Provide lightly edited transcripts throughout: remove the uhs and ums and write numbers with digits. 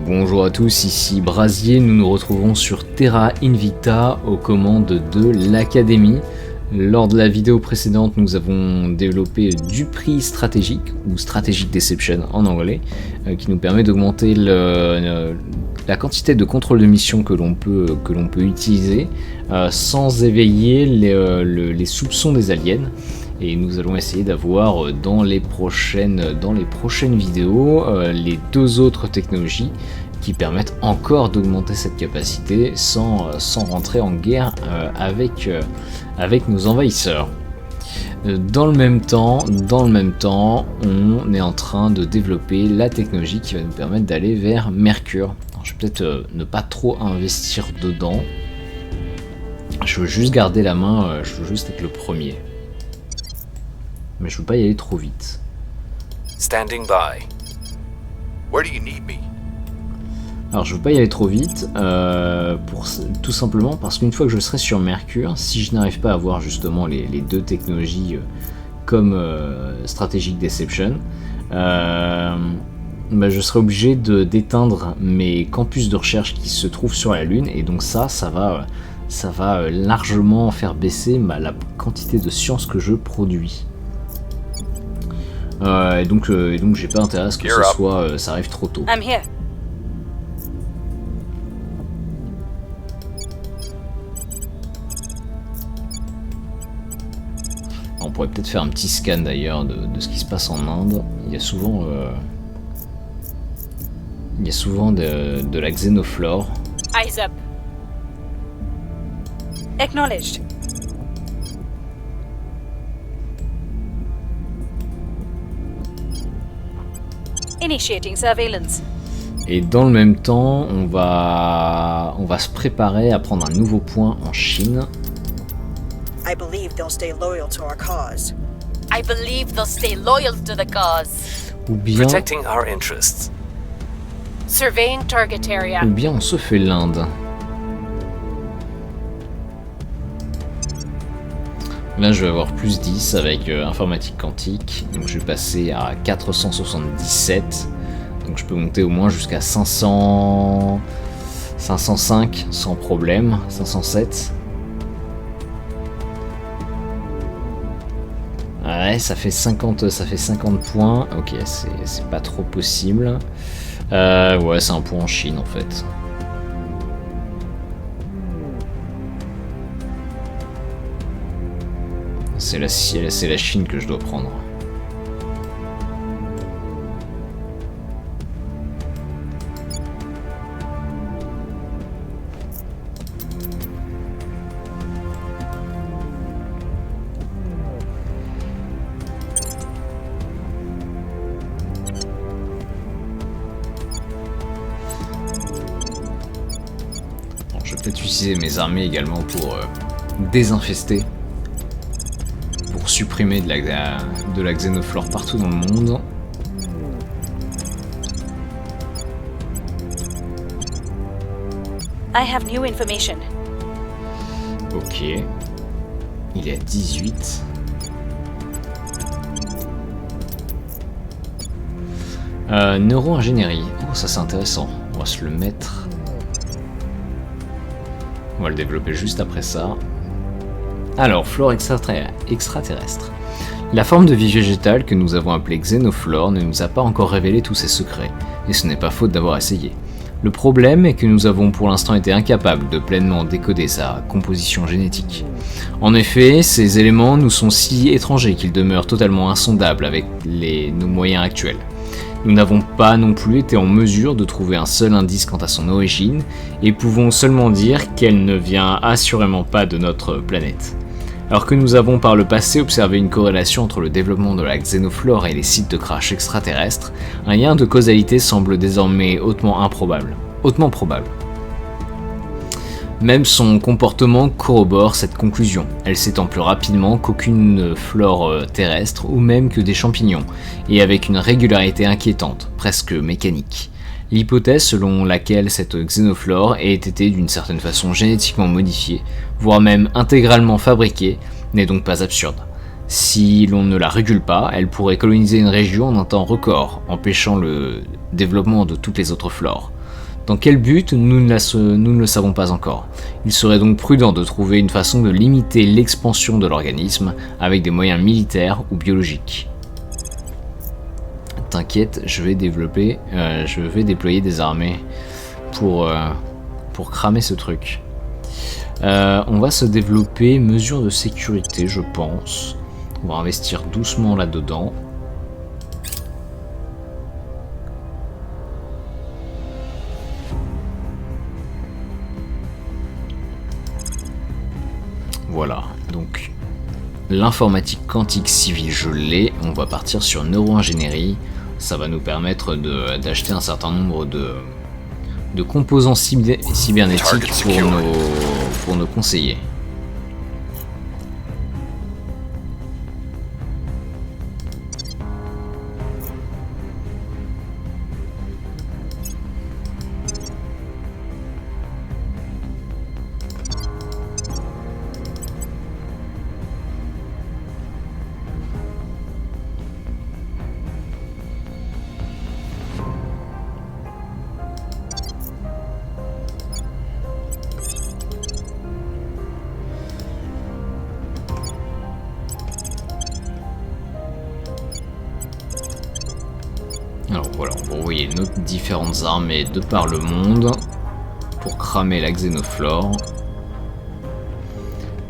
Bonjour à tous, ici Brasier, nous nous retrouvons sur Terra Invicta aux commandes de l'Académie. Lors de la vidéo précédente, nous avons développé du prix stratégique, ou Strategic Deception en anglais, qui nous permet d'augmenter la quantité de contrôle de mission que l'on peut utiliser sans éveiller les soupçons des aliens. Et nous allons essayer d'avoir dans les prochaines vidéos les deux autres technologies qui permettent encore d'augmenter cette capacité sans rentrer en guerre avec nos envahisseurs. Dans le même temps, on est en train de développer la technologie qui va nous permettre d'aller vers Mercure. Alors, je vais peut-être ne pas trop investir dedans. Je veux juste garder la main, je veux juste être le premier. Mais je veux pas y aller trop vite. Standing by. Where do you need me? Alors je veux pas y aller trop vite, tout simplement parce qu'une fois que je serai sur Mercure, si je n'arrive pas à avoir justement les deux technologies comme Strategic Deception, je serai obligé d'éteindre mes campus de recherche qui se trouvent sur la Lune, et donc ça va largement faire baisser la quantité de science que je produis. Et donc j'ai pas intérêt à ce que ça arrive trop tôt. I'm here. On pourrait peut-être faire un petit scan d'ailleurs de ce qui se passe en Inde. Il y a souvent de la xénoflore. Eyes up. Acknowledged. Initiating surveillance. Et dans le même temps, on va se préparer à prendre un nouveau point en Chine. I believe they'll stay loyal to our cause. I believe they'll stay loyal to the cause. Ou bien Protecting our interests. Surveying target area. on se fait l'Inde. Là je vais avoir plus 10 avec informatique quantique, donc je vais passer à 477, donc je peux monter au moins jusqu'à 505 sans problème, 507. Ouais, ça fait 50 points, ok, c'est pas trop possible. Ouais, c'est un point en Chine en fait. C'est la Chine que je dois prendre. Bon, je vais peut-être utiliser mes armées également pour désinfester. Pour supprimer de la xénoflore partout dans le monde. I have new information. Ok. Il est à 18. Neuro-ingénierie. Oh, ça c'est intéressant. On va se le mettre. On va le développer juste après ça. Alors, flore extraterrestre. La forme de vie végétale que nous avons appelée xénoflore ne nous a pas encore révélé tous ses secrets, et ce n'est pas faute d'avoir essayé. Le problème est que nous avons pour l'instant été incapables de pleinement décoder sa composition génétique. En effet, ces éléments nous sont si étrangers qu'ils demeurent totalement insondables avec nos moyens actuels. Nous n'avons pas non plus été en mesure de trouver un seul indice quant à son origine, et pouvons seulement dire qu'elle ne vient assurément pas de notre planète. Alors que nous avons par le passé observé une corrélation entre le développement de la xénoflore et les sites de crash extraterrestres, un lien de causalité semble désormais hautement probable. Même son comportement corrobore cette conclusion. Elle s'étend plus rapidement qu'aucune flore terrestre ou même que des champignons, et avec une régularité inquiétante, presque mécanique. L'hypothèse selon laquelle cette xénoflore ait été d'une certaine façon génétiquement modifiée, voire même intégralement fabriquée, n'est donc pas absurde. Si l'on ne la régule pas, elle pourrait coloniser une région en un temps record, empêchant le développement de toutes les autres flores. Dans quel but, nous ne le savons pas encore. Il serait donc prudent de trouver une façon de limiter l'expansion de l'organisme avec des moyens militaires ou biologiques. T'inquiète, je vais déployer des armées pour cramer ce truc. On va se développer mesures de sécurité, je pense. On va investir doucement là-dedans. Voilà, donc l'informatique quantique civile, je l'ai. On va partir sur neuroingénierie. Ça va nous permettre d'acheter un certain nombre de composants cybernétiques pour nos conseillers. Alors voilà, on va envoyer nos différentes armées de par le monde pour cramer la xénoflore.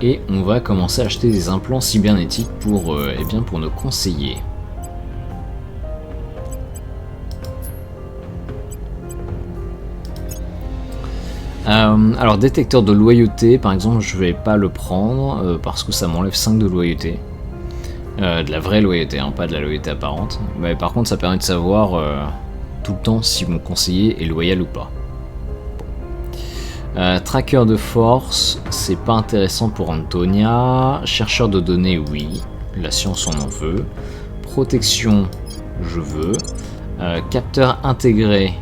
Et on va commencer à acheter des implants cybernétiques pour nos conseillers. Alors détecteur de loyauté, par exemple, je vais pas le prendre parce que ça m'enlève 5 de loyauté. De la vraie loyauté, hein, pas de la loyauté apparente. Mais par contre, ça permet de savoir tout le temps si mon conseiller est loyal ou pas. Bon. Tracker de force, c'est pas intéressant pour Antonia. Chercheur de données, oui. La science, on en veut. Protection, je veux. Capteur intégré,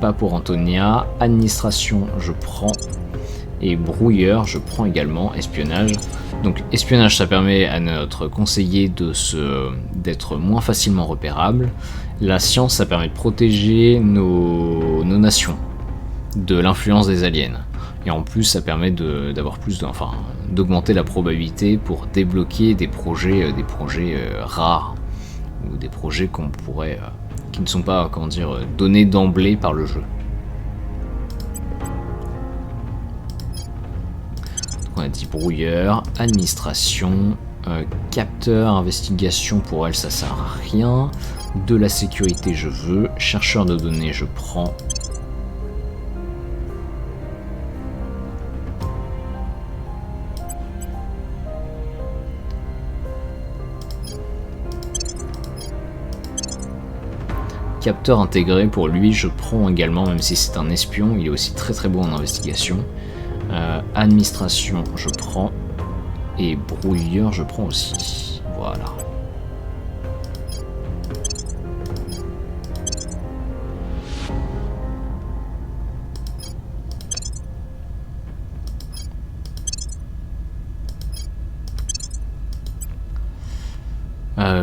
pas pour Antonia. Administration, je prends. Et brouilleur, je prends également. Espionnage. Donc espionnage, ça permet à notre conseiller d'être moins facilement repérable. La science, ça permet de protéger nos nations de l'influence des aliens. Et en plus, ça permet d'augmenter la probabilité pour débloquer des projets rares ou des projets qui ne sont pas, donnés d'emblée par le jeu. On a dit brouilleur, administration, capteur, investigation, pour elle ça sert à rien. De la sécurité je veux, chercheur de données je prends. Capteur intégré pour lui je prends également, même si c'est un espion, il est aussi très très bon en investigation. Administration, je prends. Et brouilleur, je prends aussi. Voilà.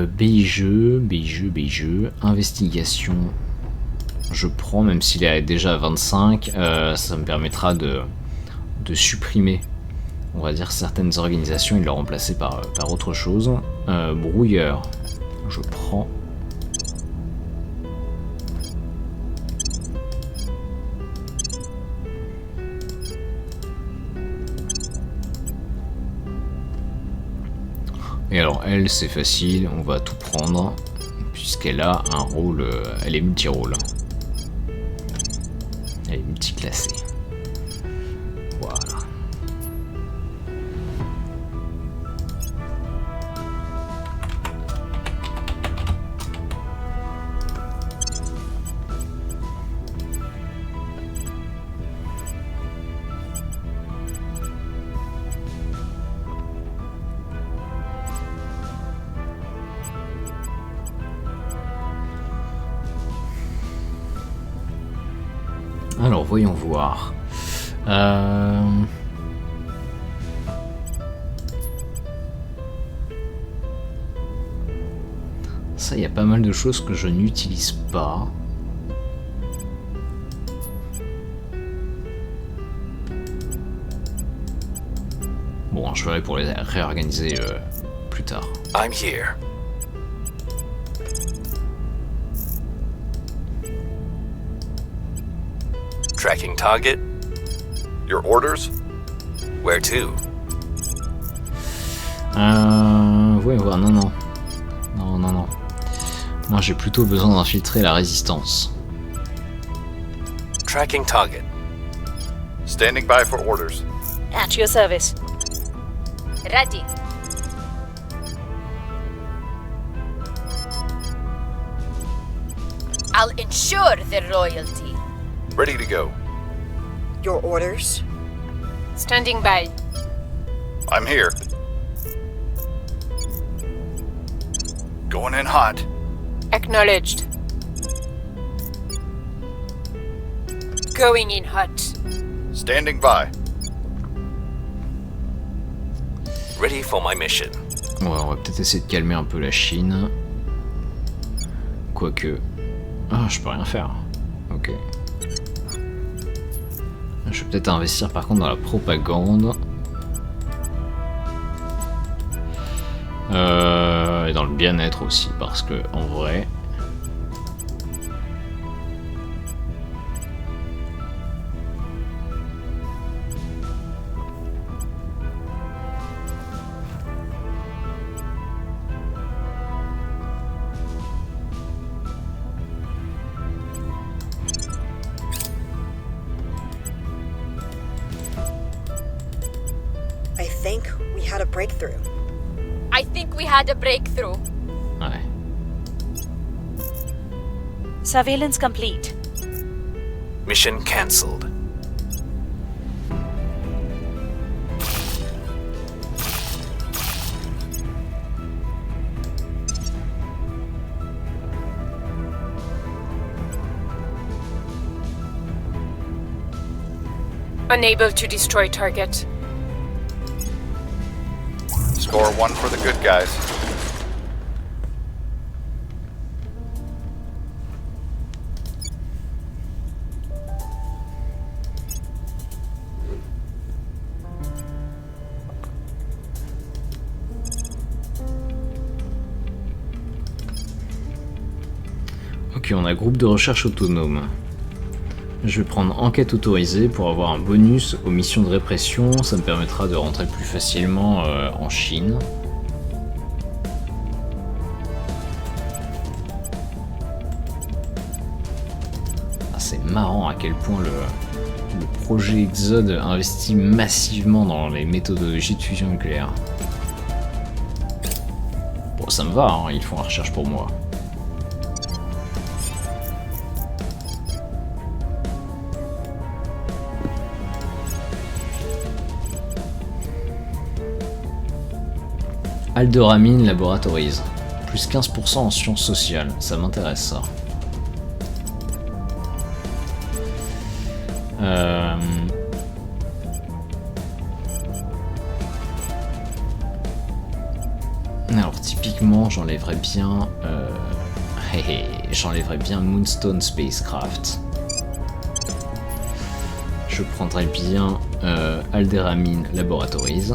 BIGE, investigation, je prends, même s'il est déjà à 25, ça me permettra de supprimer, on va dire, certaines organisations et de les remplacer par autre chose. Brouilleur, je prends. Et alors elle, c'est facile, on va tout prendre, puisqu'elle a un rôle, elle est multi-rôle. Elle est multiclassée. Voilà. Alors voyons voir. Ça, il y a pas mal de choses que je n'utilise pas. bon, je verrai pour les réorganiser plus tard. I'm here. Tracking target. Your orders? Where to? Ouais, non. Moi, j'ai plutôt besoin d'infiltrer la résistance. Tracking target. Standing by for orders. At your service. Ready. I'll ensure their loyalty. Ready to go. Your orders? Standing by. I'm here. Going in hot. Acknowledged. Going in hot. Standing by. Ready for my mission. Ouais, on va peut-être essayer de calmer un peu la Chine. Quoique... Ah, je peux rien faire. Ok. Je vais peut-être investir par contre dans la propagande. Et dans le bien-être aussi, parce que en vrai... I think we had a breakthrough. I think we had a breakthrough. Ouais. Surveillance complete. Mission cancelled. Unable to destroy target. Score 1 for the good guys. Ok, on a groupe de recherche autonome. Je vais prendre enquête autorisée pour avoir un bonus aux missions de répression. Ça me permettra de rentrer plus facilement en Chine. Ah, c'est marrant à quel point le projet Exode investit massivement dans les méthodologies de fusion nucléaire. Bon, ça me va, hein, ils font la recherche pour moi. Alderamine Laboratories. Plus 15% en sciences sociales. Ça m'intéresse ça. Alors typiquement j'enlèverais bien j'enlèverais bien Moonstone Spacecraft. Je prendrais bien Alderamine Laboratories.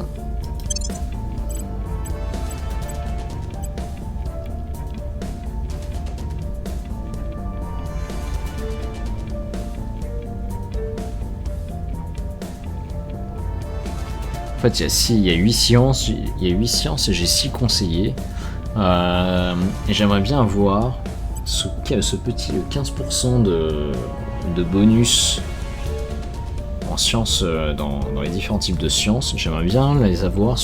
En fait, il y a 8 sciences, et j'ai 6 conseillers. Et j'aimerais bien avoir ce petit 15% de bonus en sciences dans les différents types de sciences. J'aimerais bien les avoir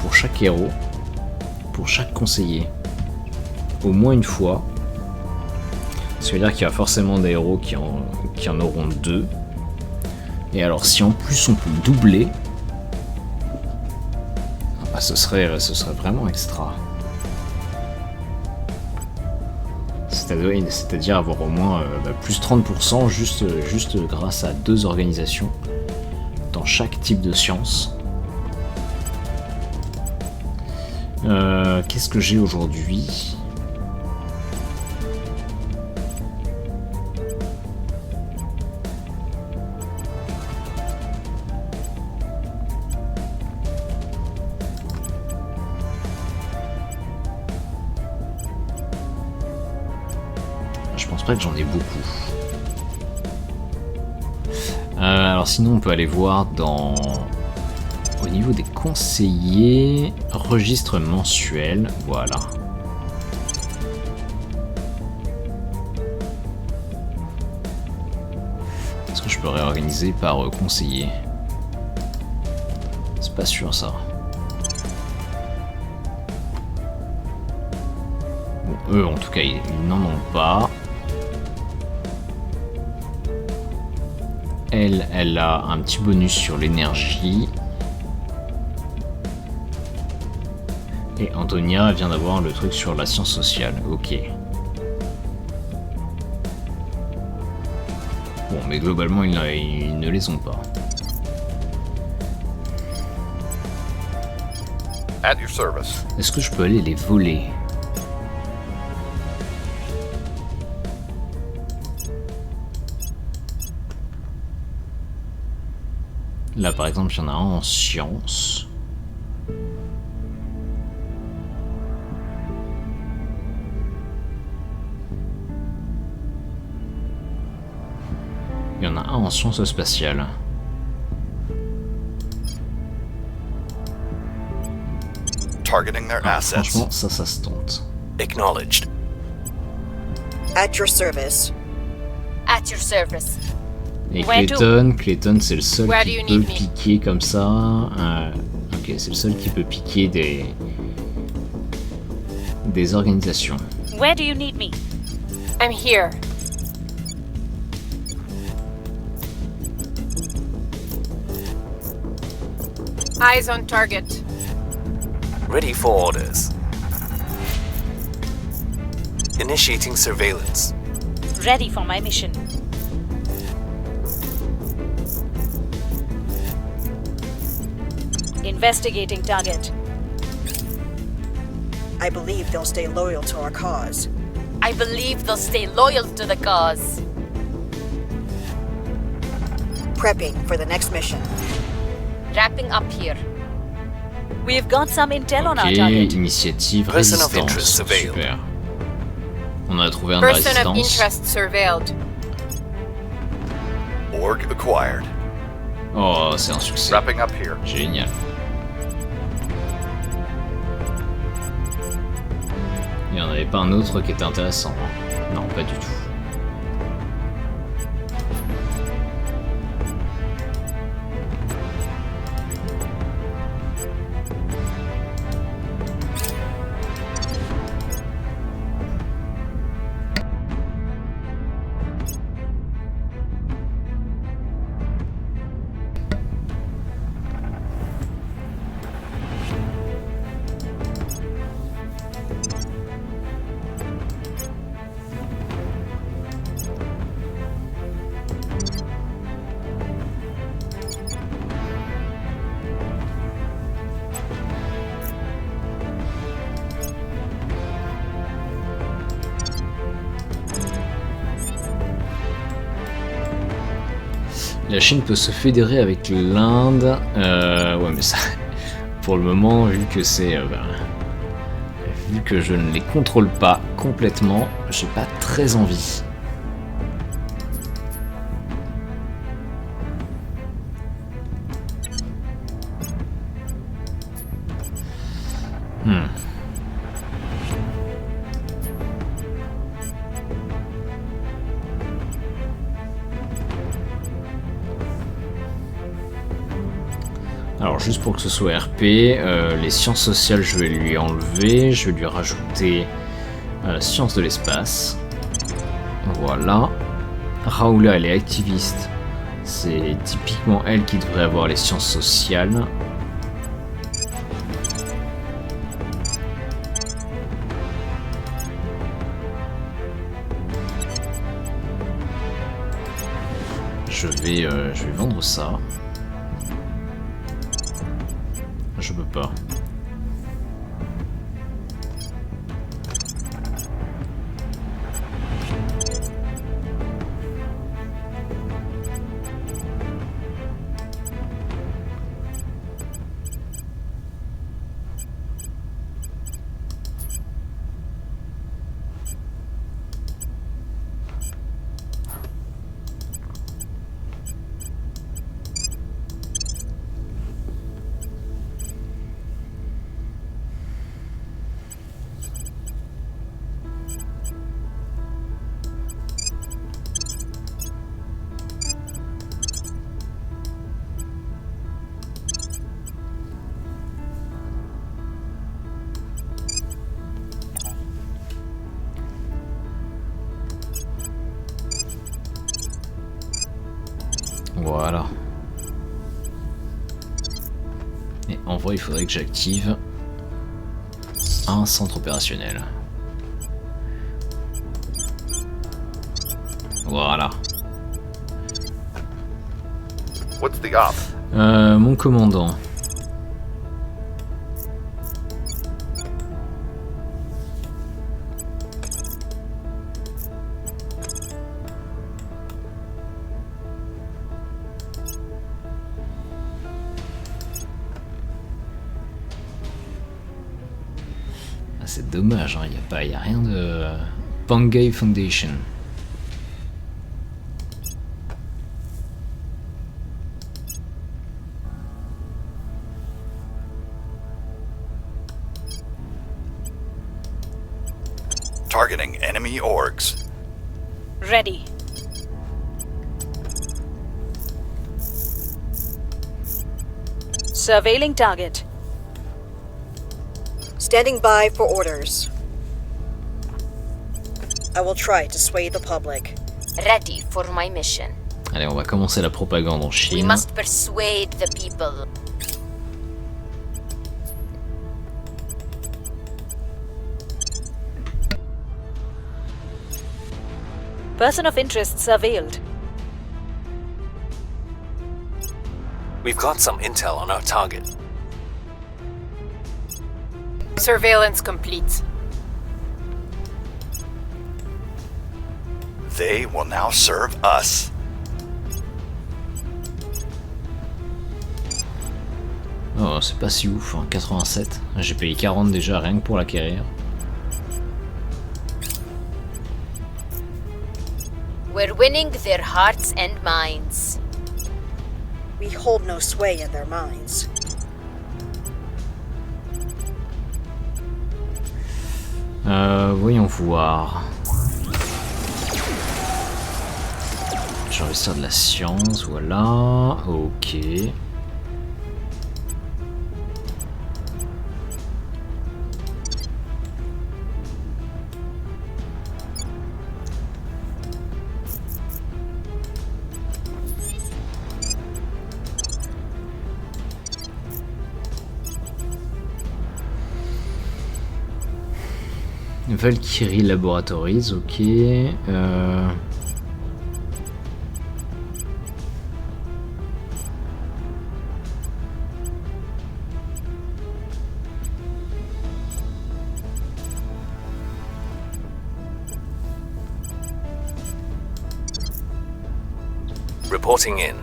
pour chaque héros, pour chaque conseiller, au moins une fois. Ça veut dire qu'il y a forcément des héros qui en auront 2. Et alors, si en plus on peut doubler, ce serait vraiment extra. C'est-à-dire avoir au moins plus 30% juste grâce à 2 organisations dans chaque type de science. Qu'est-ce que j'ai aujourd'hui ? pas que j'en ai beaucoup. Alors sinon on peut aller voir dans... Au niveau des conseillers, registre mensuel, voilà. Est-ce que je peux réorganiser par conseiller? C'est pas sûr ça. Bon, eux en tout cas ils n'en ont pas. Elle a un petit bonus sur l'énergie. Et Antonia vient d'avoir le truc sur la science sociale. Ok. Bon, mais globalement, ils ne les ont pas. At your service. Est-ce que je peux aller les voler? Là, par exemple, il y en a un en sciences. Il y en a un en sciences spatiales. Targeting their Ah, assets. franchement, ça se tente. Acknowledged. At your service. At your service. Et Where to? Clayton c'est le seul Where do qui you peut need me? piquer comme ça. Ok, c'est le seul qui peut piquer des organisations. Where do you need me? I'm here. Eyes on target. Ready for orders. Initiating surveillance. Ready for my mission. Investigating target. I believe they'll stay loyal to our cause. I believe they'll stay loyal to the cause. Prepping for the next mission. Wrapping up here. We've got some intel on our Ok, target. initiative Person of résistance. interest surveilled. Super. On a trouvé un Person of résistance. interest surveilled. Org acquired. Oh, c'est un succès. Wrapping up here. Génial. Il n'y en avait pas un autre qui était intéressant. Hein. Non, pas du tout. La Chine peut se fédérer avec l'Inde. Ouais, mais ça, pour le moment, vu que c'est, vu que je ne les contrôle pas complètement, j'ai pas très envie. Alors juste pour que ce soit RP, les sciences sociales je vais lui enlever, je vais lui rajouter sciences de l'espace. Voilà. Raoula elle est activiste, c'est typiquement elle qui devrait avoir les sciences sociales. Je vais vendre ça. Je peux pas. Voilà. Et en vrai, il faudrait que j'active un centre opérationnel. Voilà. What's the op? Mon commandant. C'est dommage, il n'y a rien de... Pangay Foundation. Targeting enemy orgs. Ready. Surveilling target. Standing by for orders. I will try to sway the public. Ready for my mission. Allez, on va commencer la propagande en We Chine. must persuade the people. Person of interest surveilled. We've got some intel on our target. Surveillance complete. They will now serve us. Oh, c'est pas si ouf, hein. 87. J'ai payé 40 déjà, rien que pour l'acquérir. We're winning their hearts and minds. We hold no sway in their minds. Voyons voir. J'ai investir de la science, voilà. Ok. Valkyrie Laboratories, ok. Reporting in.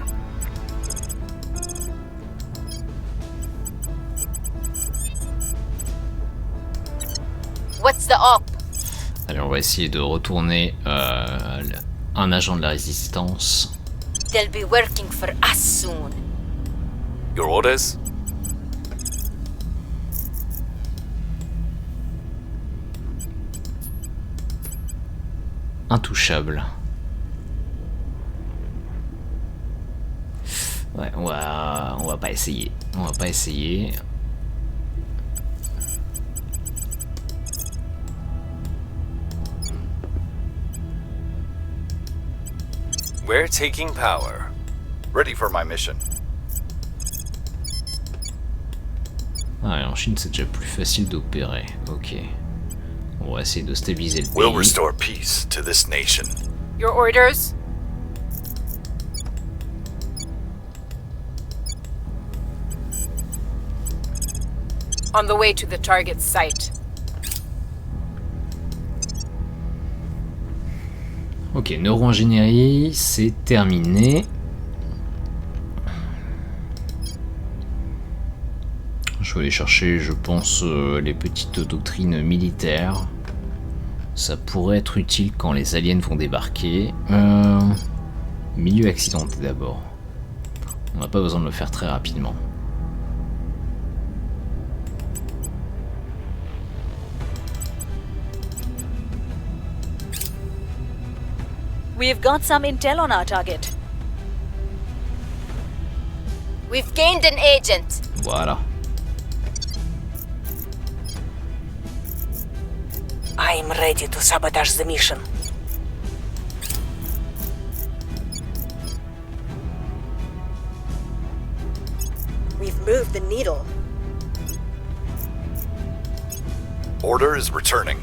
What's the op? Allez, on va essayer de retourner un agent de la résistance. They'll be working for us soon. Your orders? Intouchable. Ouais, on va pas essayer. On va pas essayer. We're taking power. Ready for my mission. Ah, et en Chine, c'est déjà plus facile d'opérer. Ok. On va essayer de stabiliser le We'll pays. restore peace to this nation. Your orders? On the way to the target site. Ok, neuro-ingénierie, c'est terminé. Je vais aller chercher, je pense, les petites doctrines militaires. Ça pourrait être utile quand les aliens vont débarquer. Milieu accidenté d'abord. On n'a pas besoin de le faire très rapidement. We've got some intel on our target. We've gained an agent. Voilà. I'm ready to sabotage the mission. move the needle. Order is returning.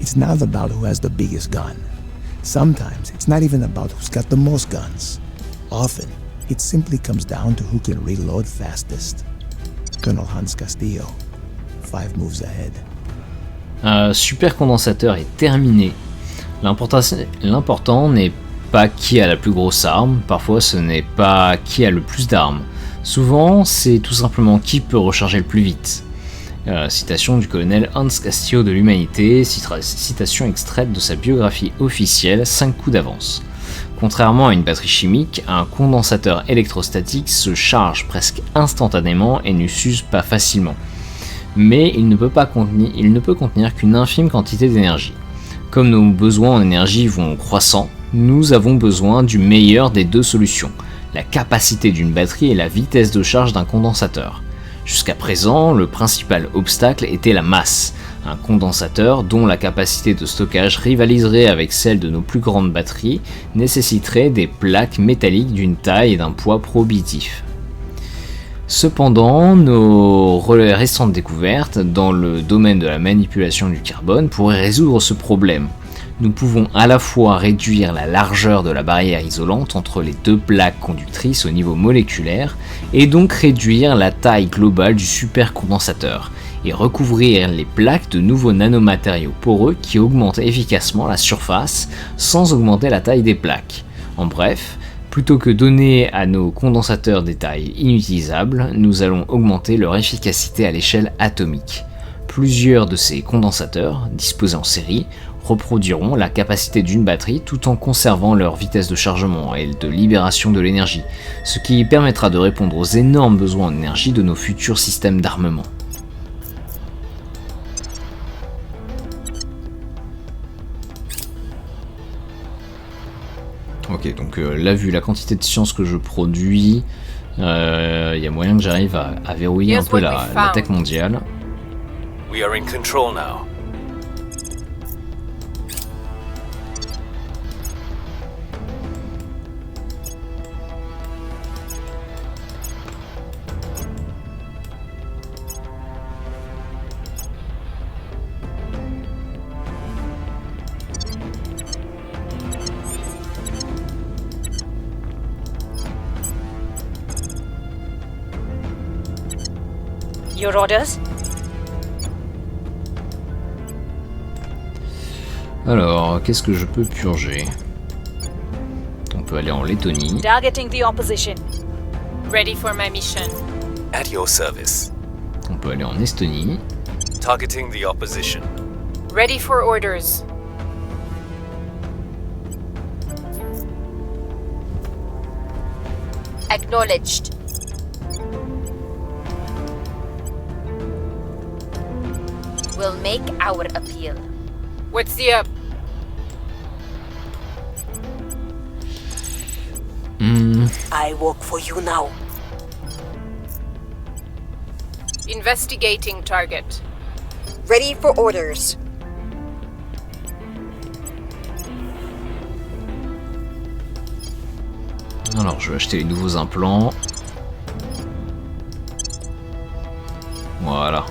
It's not about who has the biggest gun. Sometimes it's not even about who's got the most guns. Often, it simply comes down to who can reload fastest. Colonel Hans Castillo, 5 moves ahead. Super condensateur est terminé. L'important n'est pas qui a la plus grosse arme, parfois ce n'est pas qui a le plus d'armes. Souvent, c'est tout simplement qui peut recharger le plus vite. Citation du colonel Hans Castillo de l'Humanité, citation extraite de sa biographie officielle 5 coups d'avance. Contrairement à une batterie chimique, un condensateur électrostatique se charge presque instantanément et ne s'use pas facilement. Mais il ne peut contenir qu'une infime quantité d'énergie. Comme nos besoins en énergie vont croissant, nous avons besoin du meilleur des deux solutions, la capacité d'une batterie et la vitesse de charge d'un condensateur. Jusqu'à présent, le principal obstacle était la masse. Un condensateur dont la capacité de stockage rivaliserait avec celle de nos plus grandes batteries nécessiterait des plaques métalliques d'une taille et d'un poids prohibitifs. Cependant, nos récentes découvertes dans le domaine de la manipulation du carbone pourraient résoudre ce problème. Nous pouvons à la fois réduire la largeur de la barrière isolante entre les deux plaques conductrices au niveau moléculaire et donc réduire la taille globale du supercondensateur et recouvrir les plaques de nouveaux nanomatériaux poreux qui augmentent efficacement la surface sans augmenter la taille des plaques. En bref, plutôt que donner à nos condensateurs des tailles inutilisables, nous allons augmenter leur efficacité à l'échelle atomique. Plusieurs de ces condensateurs, disposés en série, reproduiront la capacité d'une batterie tout en conservant leur vitesse de chargement et de libération de l'énergie, ce qui permettra de répondre aux énormes besoins en énergie de nos futurs systèmes d'armement. Ok, donc là, vu la quantité de science que je produis, y a moyen que j'arrive à verrouiller un peu la tech mondiale. We are in control now. Your orders? Alors, qu'est-ce que je peux purger? On peut aller en Lettonie. Targeting the opposition. Ready for my mission. At your service. On peut aller en Estonie. Targeting the opposition. Ready for orders. Acknowledged. We'll make our appeal. What's the up? I work for you now. Investigating target. Ready for orders. Alors, je vais acheter les nouveaux implants. Voilà.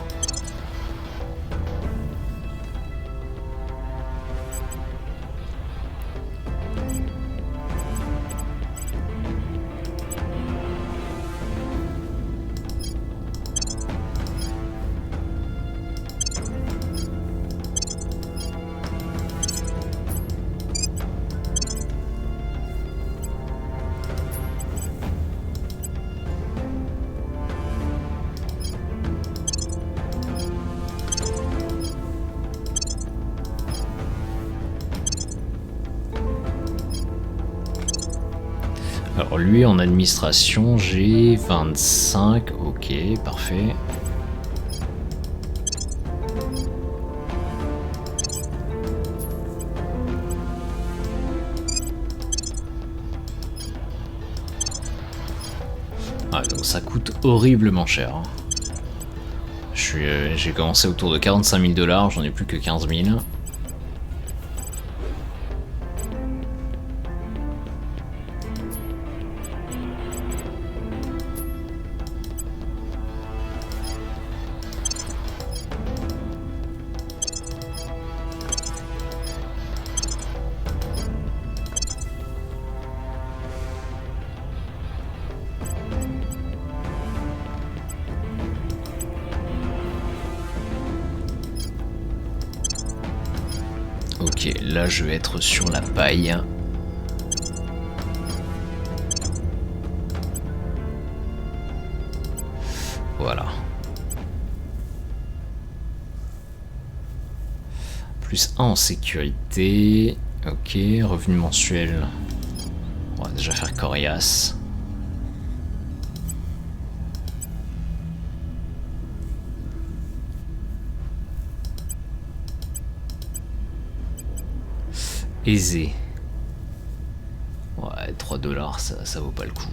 Alors lui en administration j'ai 25, ok, parfait. Ah donc ça coûte horriblement cher. j'ai commencé autour de 45 000 $, j'en ai plus que 15 000. Ok, là je vais être sur la paille. Voilà. Plus 1 en sécurité. Ok, revenu mensuel. On va déjà faire coriace. Aisé. Ouais, 3 $, ça vaut pas le coup.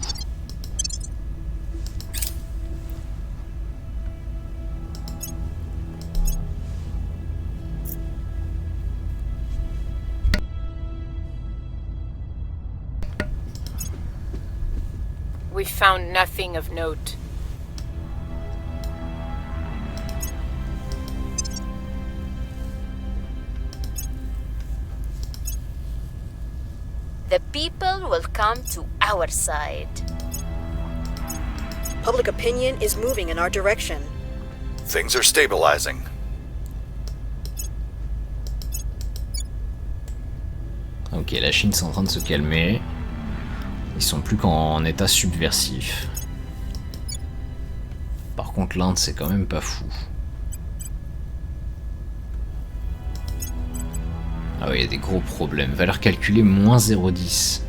We found nothing of note. The people will come to our side. Public opinion is moving in our direction. Things are stabilizing. Ok, la Chine c'est en train de se calmer. Ils sont plus qu'en état subversif. Par contre l'Inde c'est quand même pas fou. Ah oui, il y a des gros problèmes. Valeur calculée, moins 0,10.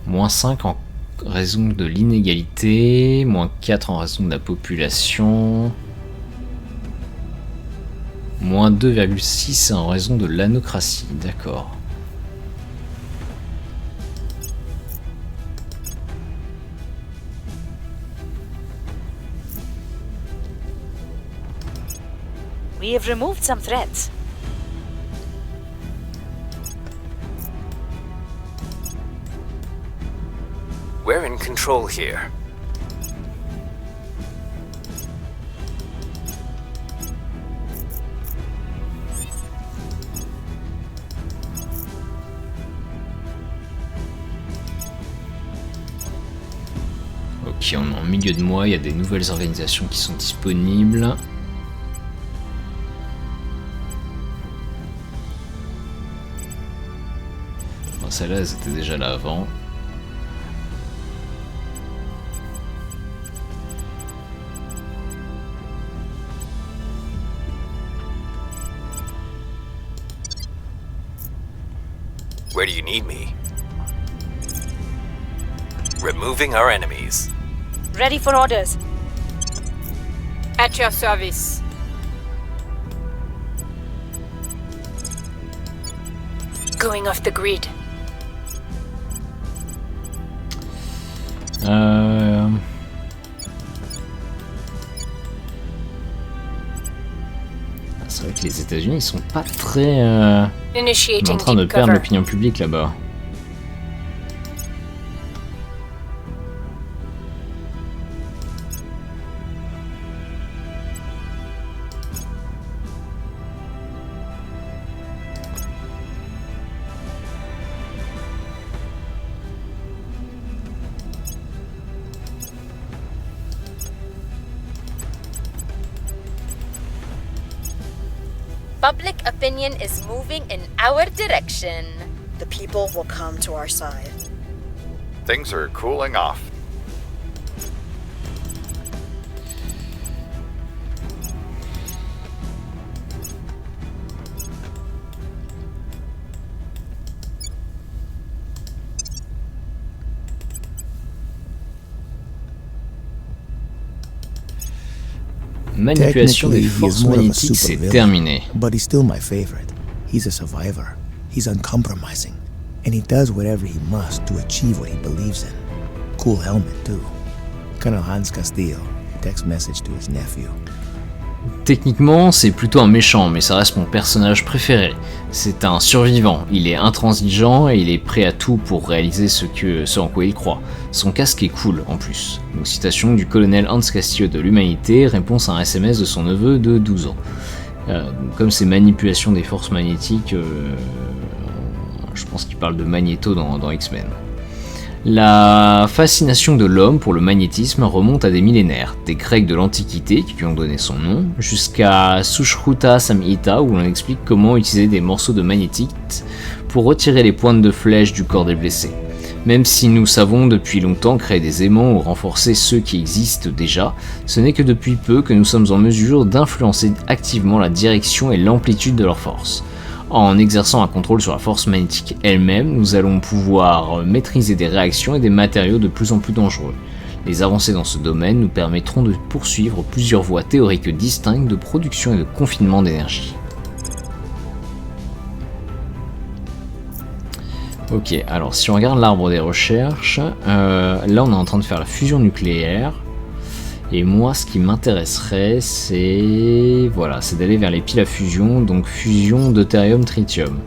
Moins 5 en raison de l'inégalité. Moins 4 en raison de la population. Moins 2,6 en raison de l'anocratie. D'accord. We have removed some threats. We're in control here. Ok, on est en milieu de mois, il y a des nouvelles organisations qui sont disponibles. Bon, celles-là, elles étaient déjà là avant. Where do you need me? Removing our enemies. Ready for orders. At your service. Going off the grid. C'est vrai que les États-Unis ils sont pas très en Initiating train de deep perdre cover. l'opinion publique là-bas. Public opinion is moving in our direction. The people will come to our side. Things are cooling off. Manipulation des Technically, he is forces more of a magnétiques, c'est supervillain, terminé. but he's still my favorite. He's a survivor. He's uncompromising. And he does whatever he must to achieve what he believes in. Cool helmet, too. Colonel Hans Castillo, text message to his nephew. Techniquement, c'est plutôt un méchant, mais ça reste mon personnage préféré. C'est un survivant, il est intransigeant et il est prêt à tout pour réaliser ce en quoi il croit. Son casque est cool en plus. Donc citation du colonel Hans Cassio de l'Humanité, réponse à un SMS de son neveu de 12 ans. Comme ces manipulations des forces magnétiques, je pense qu'il parle de Magneto dans X-Men. La fascination de l'homme pour le magnétisme remonte à des millénaires, des Grecs de l'Antiquité qui lui ont donné son nom, jusqu'à Sushruta Samhita où l'on explique comment utiliser des morceaux de magnétite pour retirer les pointes de flèche du corps des blessés. Même si nous savons depuis longtemps créer des aimants ou renforcer ceux qui existent déjà, ce n'est que depuis peu que nous sommes en mesure d'influencer activement la direction et l'amplitude de leur force. En exerçant un contrôle sur la force magnétique elle-même, nous allons pouvoir maîtriser des réactions et des matériaux de plus en plus dangereux. Les avancées dans ce domaine nous permettront de poursuivre plusieurs voies théoriques distinctes de production et de confinement d'énergie. Ok, alors si on regarde l'arbre des recherches, là on est en train de faire la fusion nucléaire. Et moi, ce qui m'intéresserait, c'est d'aller vers les piles à fusion, donc fusion deutérium-tritium.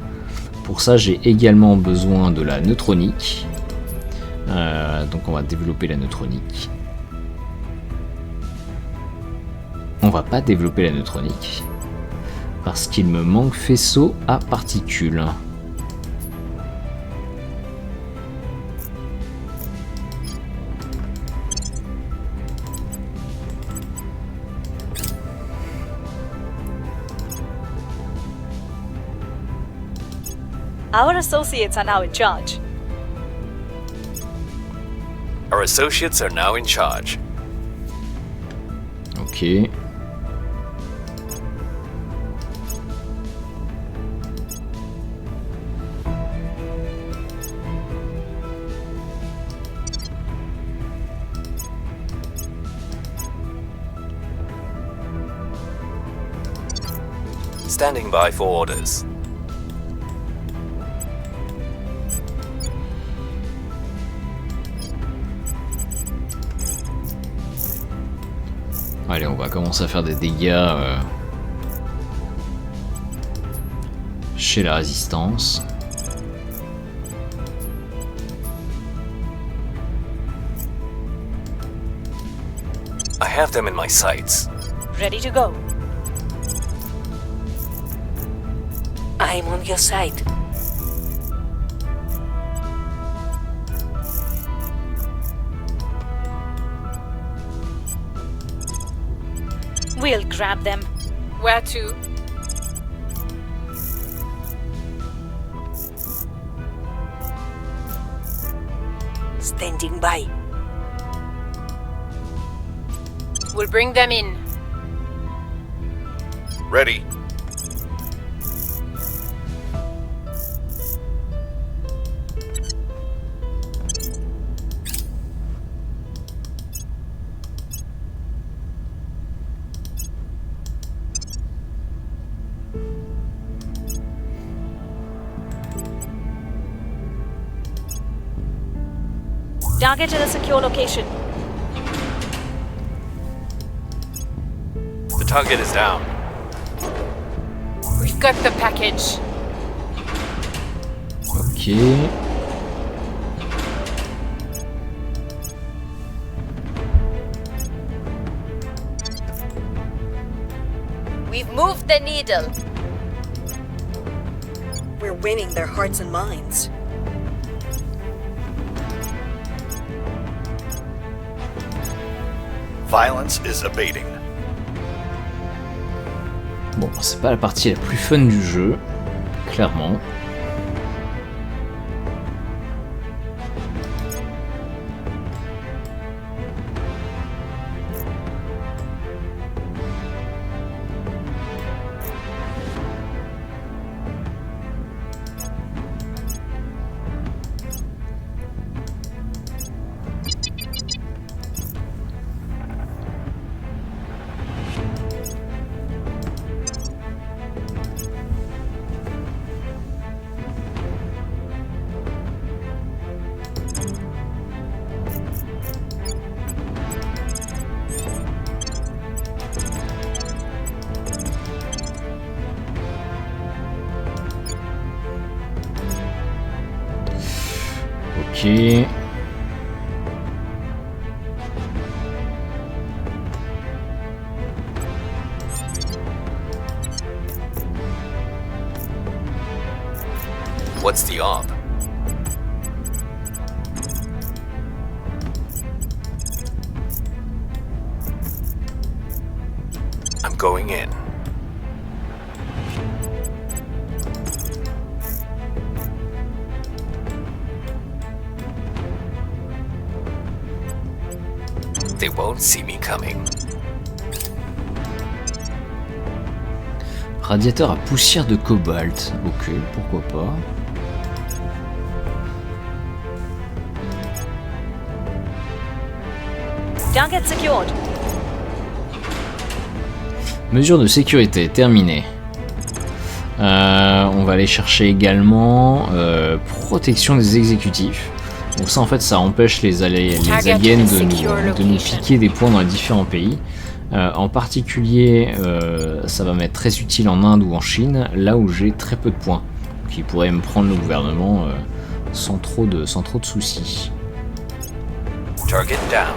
Pour ça, j'ai également besoin de la neutronique. Donc on va développer la neutronique. On va pas développer la neutronique, parce qu'il me manque faisceau à particules. Our associates are now in charge. Our associates are now in charge. Ok. Standing by for orders. Allez, on va commencer à faire des dégâts chez la résistance. I have them in my sights. Ready to go. I'm on your side. We'll grab them. Where to? Standing by. We'll bring them in. Ready. Target in a secure location. The target is down. We've got the package. Ok. We've moved the needle. We're winning their hearts and minds. Violence is abating. Bon, c'est pas la partie la plus fun du jeu, clairement. vérifier. What's the op? I'm going in. They won't see me coming. Radiateur à poussière de cobalt. Ok, pourquoi pas. Target secured. Mesure de sécurité terminée. On va aller chercher également protection des exécutifs. Donc ça en fait ça empêche les aliens de nous piquer des points dans les différents pays. En particulier ça va m'être très utile en Inde ou en Chine, là où j'ai très peu de points. Qui pourraient me prendre le gouvernement sans trop de soucis. Target down.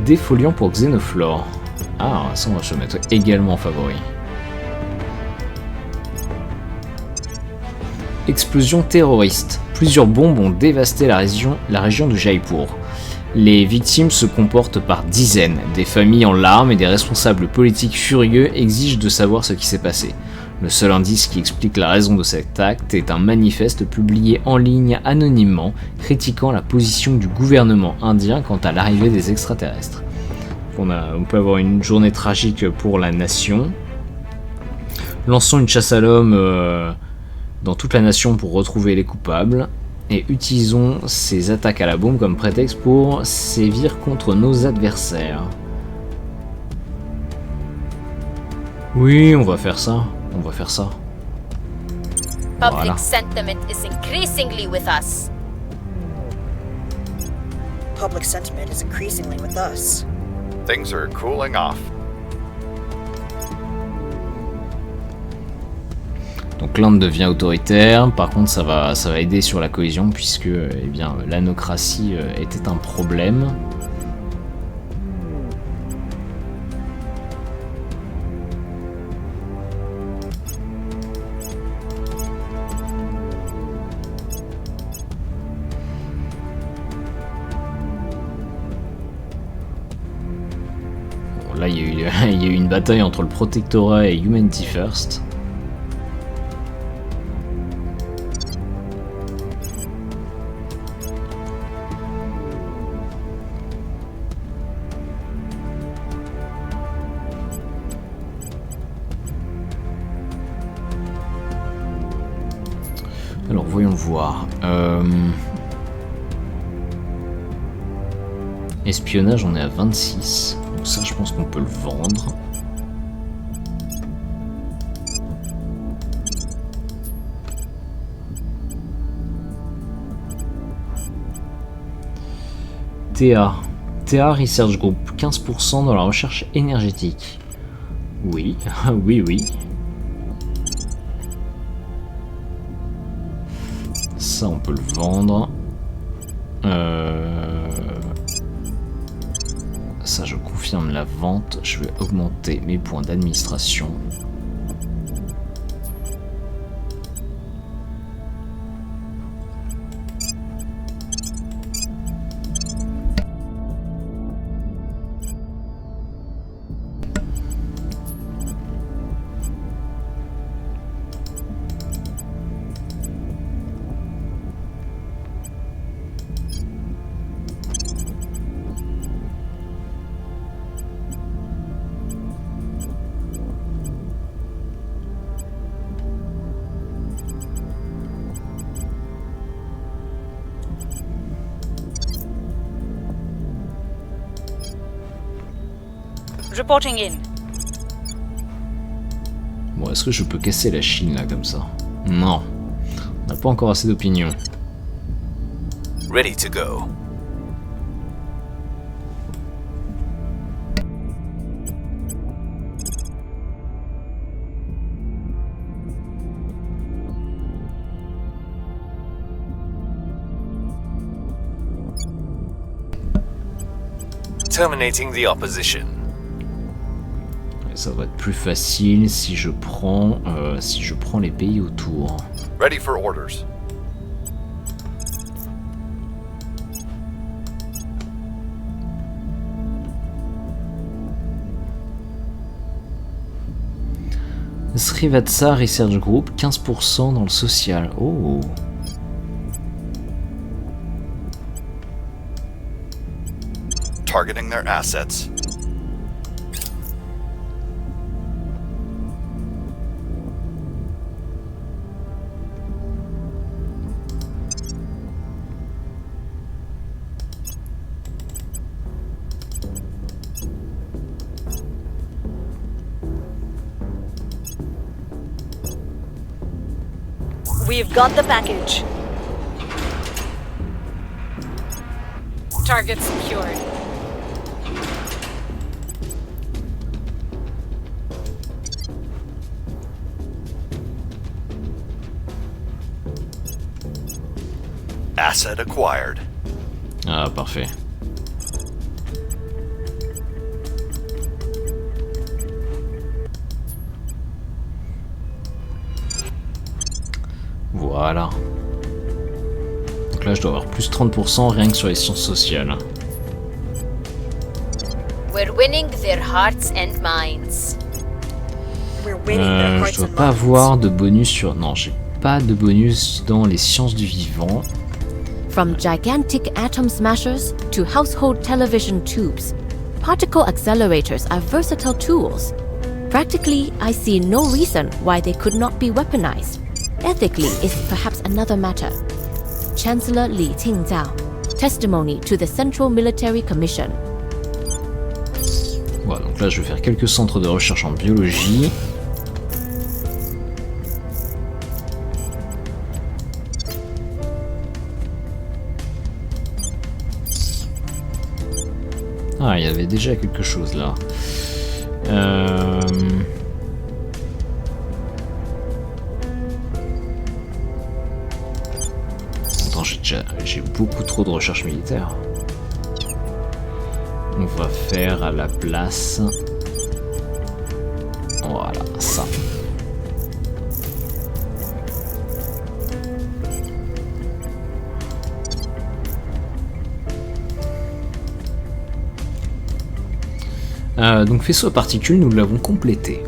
Défoliant pour Xénophore. Ah, ça on va se mettre également en favori. Explosion terroriste. Plusieurs bombes ont dévasté la région de Jaipur. Les victimes se comportent par dizaines. Des familles en larmes et des responsables politiques furieux exigent de savoir ce qui s'est passé. Le seul indice qui explique la raison de cet acte est un manifeste publié en ligne anonymement, critiquant la position du gouvernement indien quant à l'arrivée des extraterrestres. On peut avoir une journée tragique pour la nation. Lançons une chasse à l'homme dans toute la nation pour retrouver les coupables. Et utilisons ces attaques à la bombe comme prétexte pour sévir contre nos adversaires. Oui, on va faire ça. On va faire ça. Public Voilà. sentiment is increasingly with us. Public sentiment is increasingly with us. Things are cooling off. Donc l'Inde devient autoritaire. Par contre, ça va aider sur la cohésion puisque, eh bien, l'anocratie était un problème. Là, il y a eu une bataille entre le Protectorat et Humanity First. Alors, voyons voir. Espionnage, on est à 26. Donc ça, je pense qu'on peut le vendre. TA Research Group, 15% dans la recherche énergétique. Oui, oui. Ça, on peut le vendre. Ça, je confirme la vente. Je vais augmenter mes points d'administration. Reporting in. Bon, est-ce que je peux casser la Chine là comme ça? Non. On n'a pas encore assez d'opinion. Ready to go. Terminating the opposition. Et ça va être plus facile si je prends les pays autour. Ready for orders. Srivatsa Research Group, 15% dans le social. Oh. Targeting their assets. We've got the package. Target secured. Asset acquired. Ah, parfait. Voilà. Donc là, je dois avoir plus 30% rien que sur les sciences sociales. We're winning their hearts and minds. We're winning their Je hearts dois and pas minds. avoir de bonus sur... Non, j'ai pas de bonus dans les sciences du vivant. From gigantic atom smashers to household television tubes, particle accelerators are versatile tools. Practically, I see no reason why they could not be weaponized. Ethically is perhaps another matter. Chancellor Li Qingzhao. Testimony to the Central Military Commission. Voilà, donc là, je vais faire quelques centres de recherche en biologie. Ah, il y avait déjà quelque chose là. Attends, j'ai beaucoup trop de recherche militaire. On va faire à la place. Voilà, ça. Donc faisceau à particules, nous l'avons complété.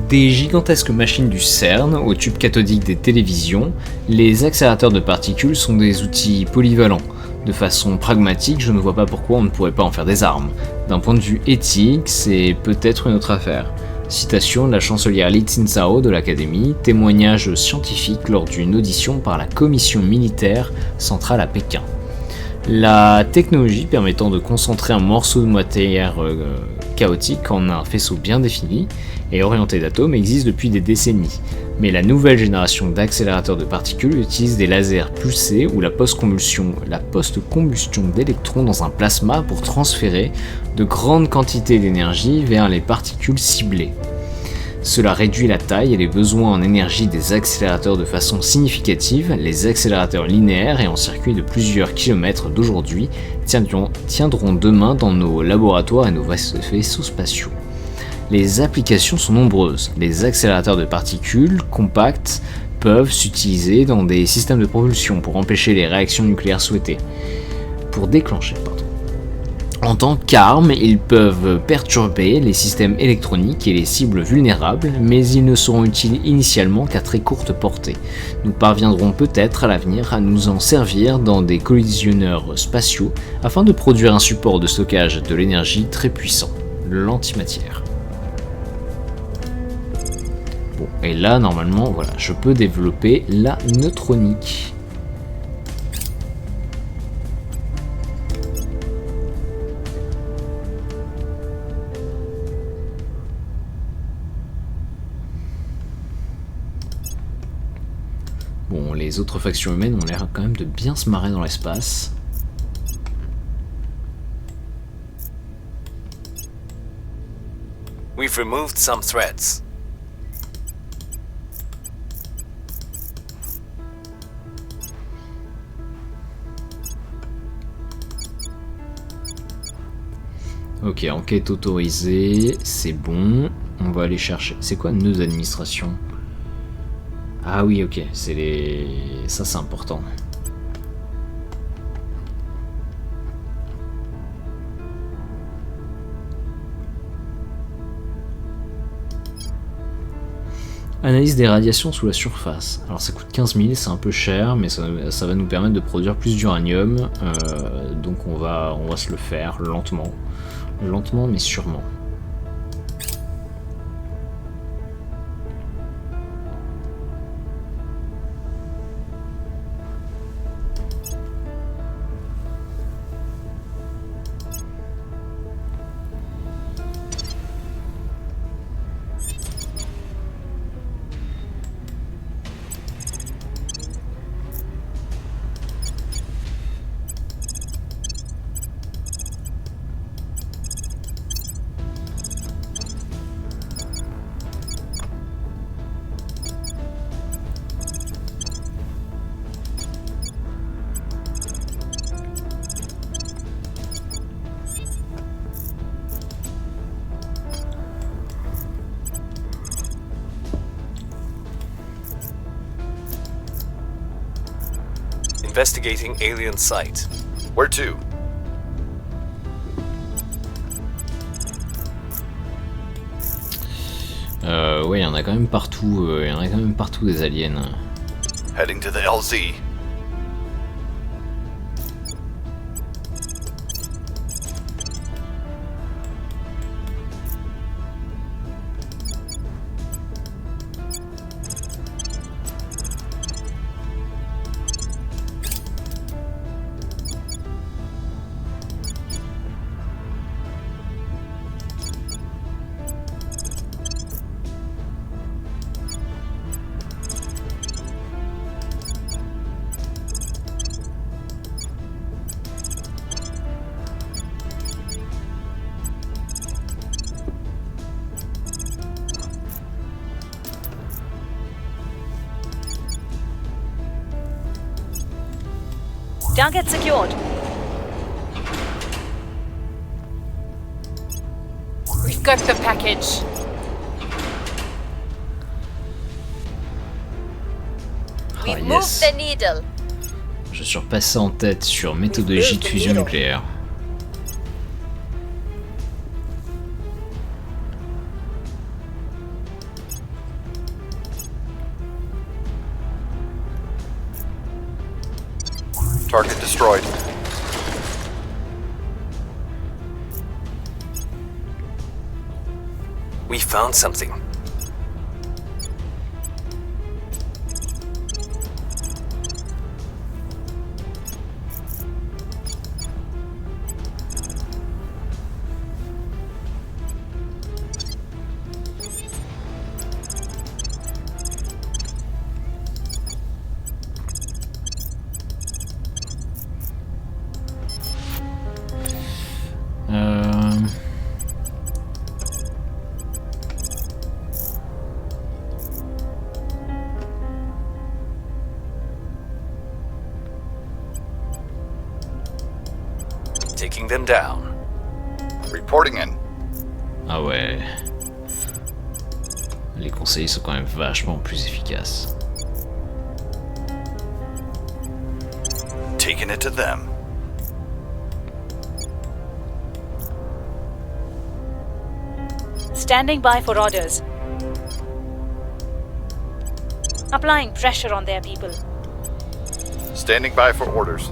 Des gigantesques machines du CERN, aux tubes cathodiques des télévisions, les accélérateurs de particules sont des outils polyvalents. De façon pragmatique, je ne vois pas pourquoi on ne pourrait pas en faire des armes. D'un point de vue éthique, c'est peut-être une autre affaire. Citation de la chancelière Li Qingzhao de l'Académie, témoignage scientifique lors d'une audition par la commission militaire centrale à Pékin. La technologie permettant de concentrer un morceau de matière chaotique en un faisceau bien défini et orienté d'atomes existe depuis des décennies. Mais la nouvelle génération d'accélérateurs de particules utilise des lasers pulsés ou la post-combustion d'électrons dans un plasma pour transférer de grandes quantités d'énergie vers les particules ciblées. Cela réduit la taille et les besoins en énergie des accélérateurs de façon significative. Les accélérateurs linéaires et en circuit de plusieurs kilomètres d'aujourd'hui tiendront demain dans nos laboratoires et nos vaisseaux spatiaux. Les applications sont nombreuses. Les accélérateurs de particules compacts peuvent s'utiliser dans des systèmes de propulsion pour empêcher les réactions nucléaires souhaitées. Pour déclencher, En tant qu'armes, ils peuvent perturber les systèmes électroniques et les cibles vulnérables, mais ils ne seront utiles initialement qu'à très courte portée. Nous parviendrons peut-être à l'avenir à nous en servir dans des collisionneurs spatiaux afin de produire un support de stockage de l'énergie très puissant, l'antimatière. Bon, et là, normalement, voilà, je peux développer la neutronique. Bon, les autres factions humaines ont l'air quand même de bien se marrer dans l'espace. We've removed some threats. Ok, enquête autorisée, c'est bon. On va aller chercher. C'est quoi nœud d'administration? Ah oui, ok, c'est les... Ça c'est important. Analyse des radiations sous la surface. Alors ça coûte 15 000, c'est un peu cher, mais ça va nous permettre de produire plus d'uranium. Donc on va se le faire lentement. Lentement mais sûrement. Investigating alien site. Where to? Ouais, il y en a quand même partout. Il y en a quand même partout des aliens. Heading to the LZ. Target secured. We've got the package. We've yes. moved the needle. Je suis repassé en tête sur méthodologie de fusion nucléaire. Target destroyed. We found something. Taking them down. Reporting in. Ah ouais. Les conseillers sont quand même vachement plus efficaces. Taking it to them. Standing by for orders. Applying pressure on their people. Standing by for orders.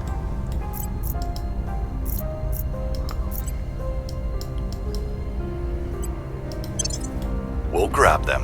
We'll grab them.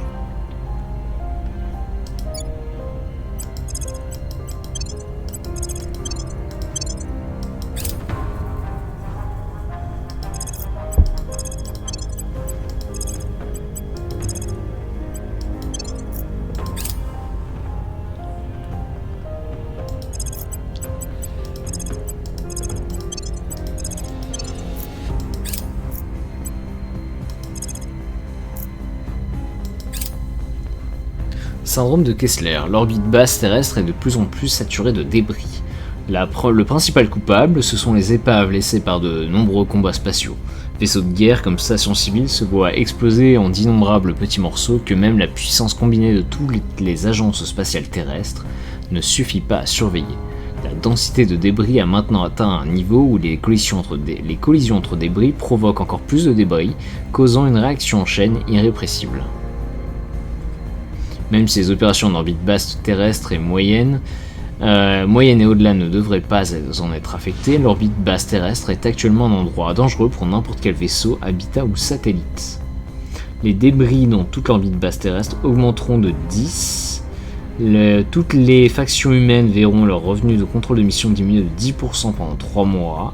Syndrome de Kessler. L'orbite basse terrestre est de plus en plus saturée de débris. Le principal coupable, ce sont les épaves laissées par de nombreux combats spatiaux. vaisseau de guerre comme station civile se voit exploser en d'innombrables petits morceaux que même la puissance combinée de toutes les agences spatiales terrestres ne suffit pas à surveiller. La densité de débris a maintenant atteint un niveau où les collisions entre débris provoquent encore plus de débris, causant une réaction en chaîne irrépressible. Même si les opérations en orbite basse terrestre et moyenne et au-delà ne devraient pas en être affectées, l'orbite basse terrestre est actuellement un endroit dangereux pour n'importe quel vaisseau, habitat ou satellite. Les débris dans toute l'orbite basse terrestre augmenteront de 10. Toutes les factions humaines verront leur revenu de contrôle de mission diminuer de 10% pendant 3 mois.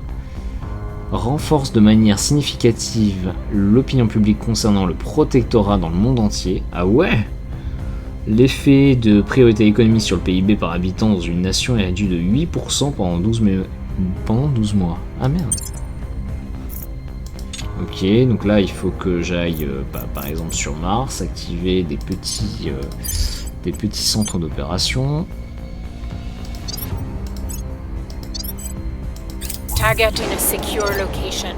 Renforce de manière significative l'opinion publique concernant le protectorat dans le monde entier. Ah ouais! L'effet de priorité économique sur le PIB par habitant dans une nation est réduit de 8% pendant 12 mois. Ah merde. Ok, donc là il faut que j'aille par exemple sur Mars, activer des petits centres d'opération. Target in a secure location.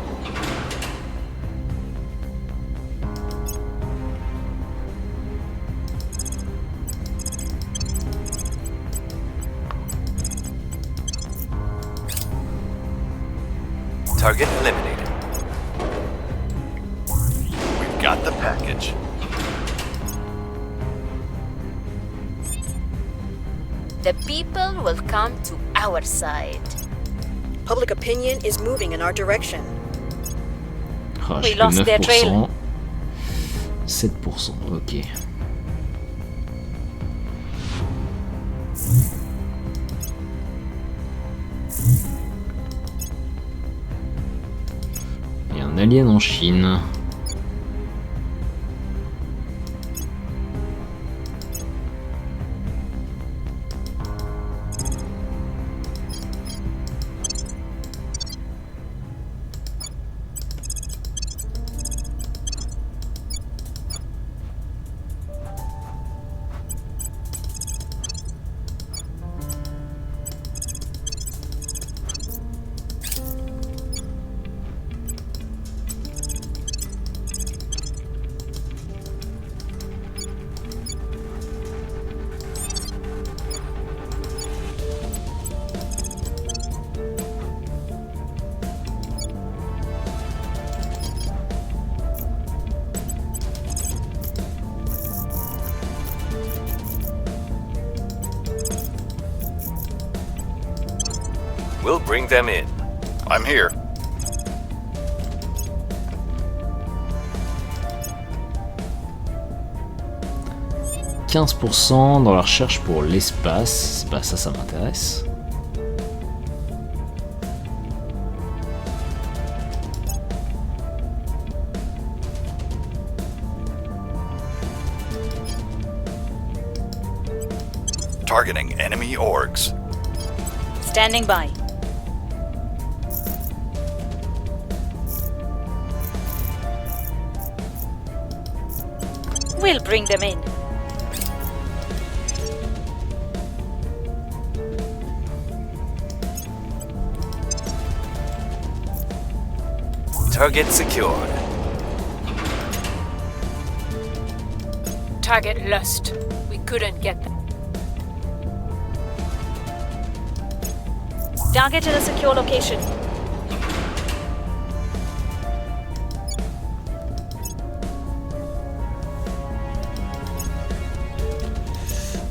Target eliminated. We've got the package. The people will come to our side. Public opinion is moving in our direction. Ah, We j'ai que lost their 9%. trail. 7%, ok. Il y a un alien en Chine. We'll bring them in. I'm here. « 15% dans la recherche pour l'espace. Bah ça m'intéresse. Targeting enemy orgs. Standing by. We'll bring them in. Target secured. Target lost. We couldn't get them. Target in a secure location.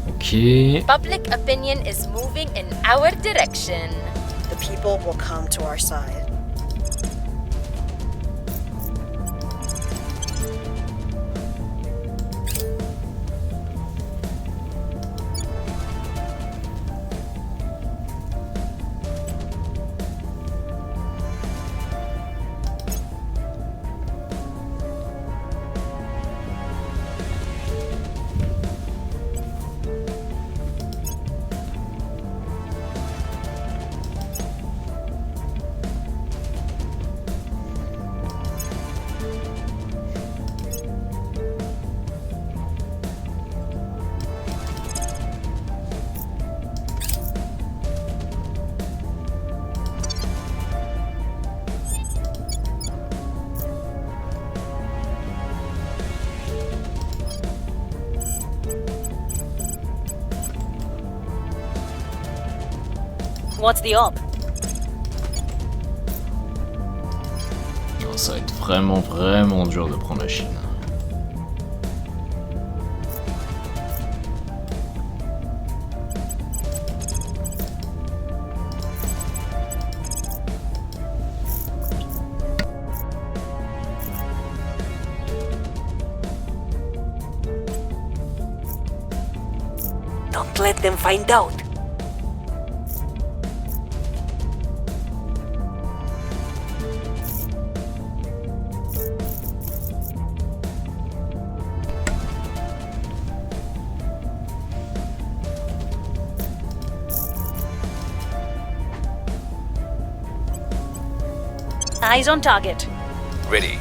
Ok. Public opinion is moving in our direction. The people will come to our side. What's the op? Oh, ça va être vraiment dur de prendre la Chine. Don't let them find out. Eyes on target. Ready.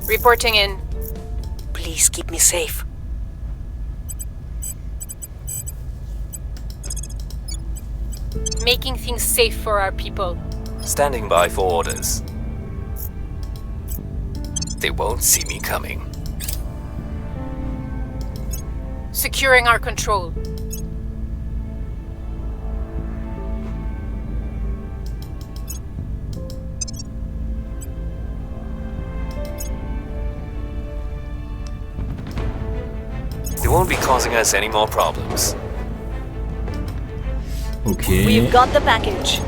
Reporting in. Please keep me safe. Making things safe for our people. Standing by for orders. They won't see me coming. Securing our control. They won't be causing us any more problems. Ok. We've got the package.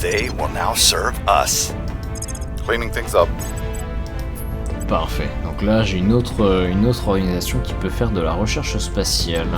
They will now serve us. Cleaning things up. Parfait. Donc là, j'ai une autre organisation qui peut faire de la recherche spatiale.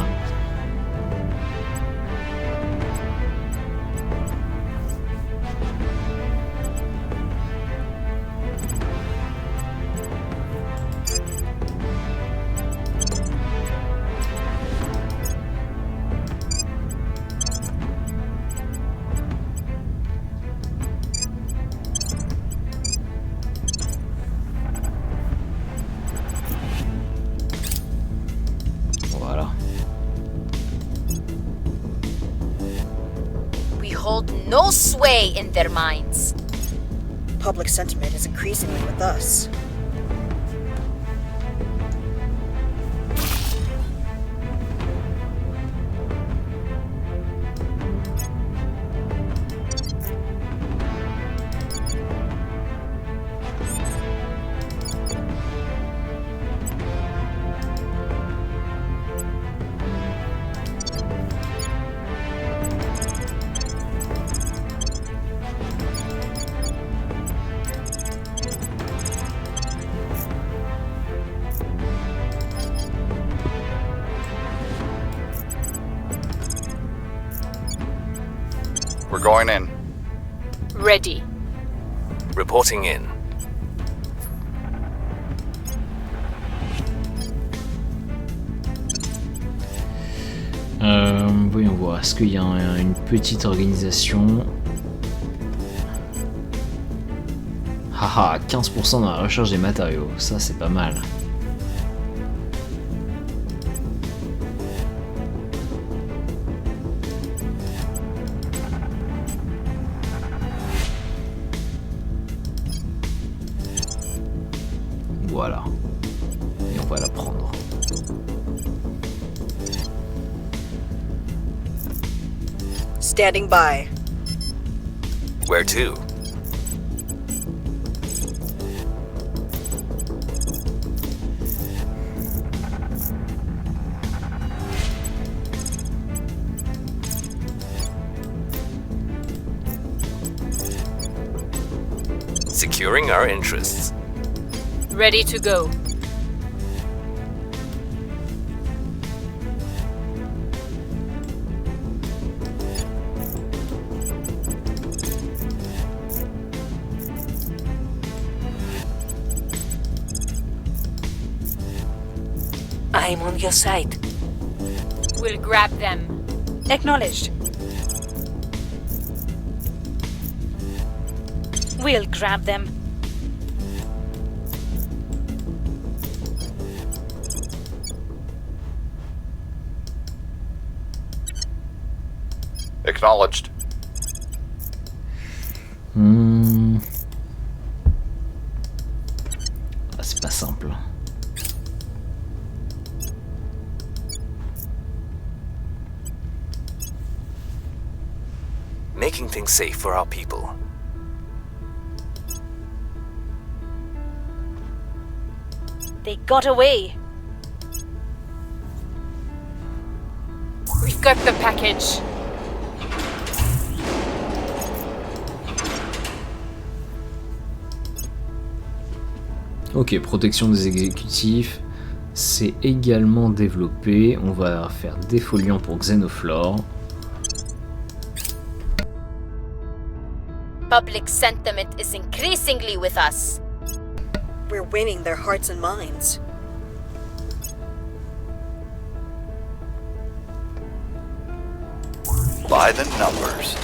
Voilà. We hold no sway in their minds. Public sentiment is increasingly with us. We're going in. Ready. Reporting in. Voyons voir, est-ce qu'il y a une petite organisation? Haha, 15% dans la recherche des matériaux, ça c'est pas mal. Voilà. Et on va la prendre. Standing by. Where to? Securing our interests. Ready to go. I'm on your side. We'll grab them. Acknowledged. We'll grab them. Acknowledged. Ah, c'est pas simple. making things safe for our people. They got away. We've got the package. Ok, protection des exécutifs, c'est également développé. On va faire défoliant pour Xenoflore. Public sentiment is increasingly with us. We're winning their hearts and minds. By the numbers.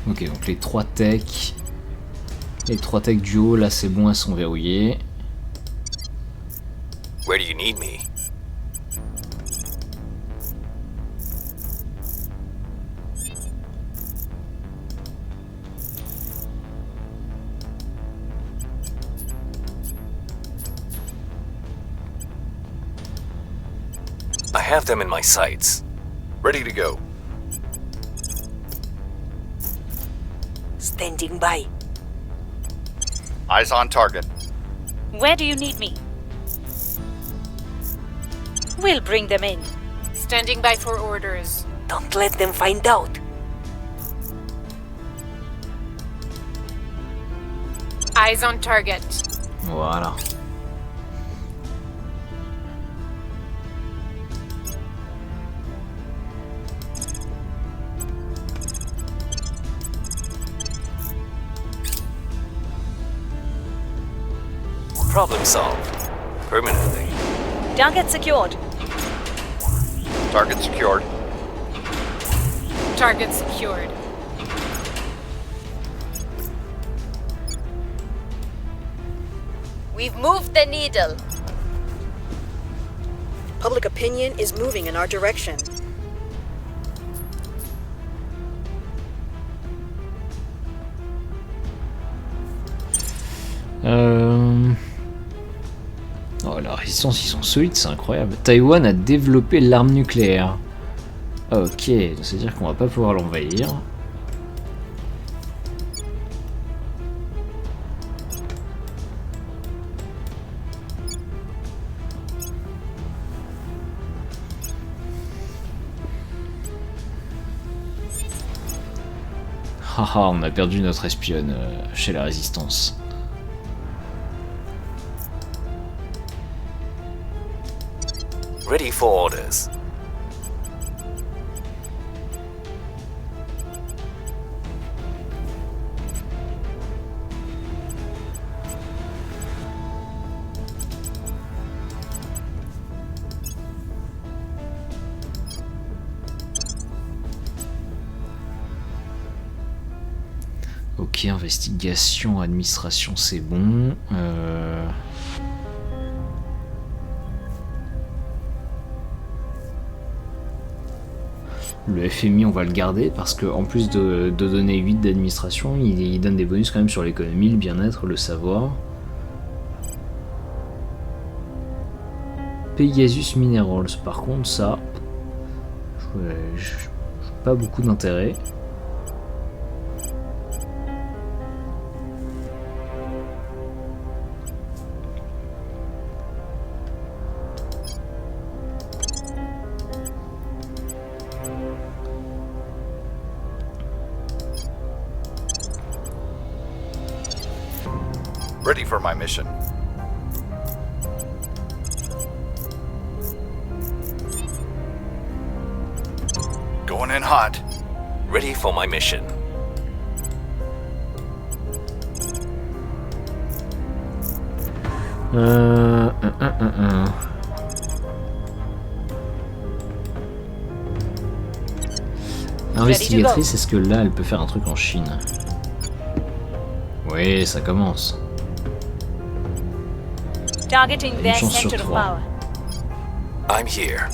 Ok, donc les 3 techs. Les 3 techs du haut, là c'est bon, elles sont verrouillées. Where do you need me? I have them in my sights. Ready to go. Standing by. Eyes on target. Where do you need me? We'll bring them in. Standing by for orders. Don't let them find out. Eyes on target. Voilà. Problem solved. Permanently. Target secured. Target secured. Target secured. We've moved the needle. Public opinion is moving in our direction. Oh, la résistance, ils sont solides, c'est incroyable. Taïwan a développé l'arme nucléaire. Ok, c'est-à-dire qu'on va pas pouvoir l'envahir. Haha, on a perdu notre espionne chez la résistance. Ready for orders. Ok, investigation, administration, c'est bon. Le FMI, on va le garder parce qu'en plus de donner 8 d'administration, il donne des bonus quand même sur l'économie, le bien-être, le savoir. Pegasus Minerals, par contre, ça, j'ai pas beaucoup d'intérêt. Ready for my mission. Going in hot. Ready for my mission. Investigatrice, est-ce que là, elle peut faire un truc en Chine? Oui, ça commence. Targeting Une their chance sur center of 3. power. I'm here.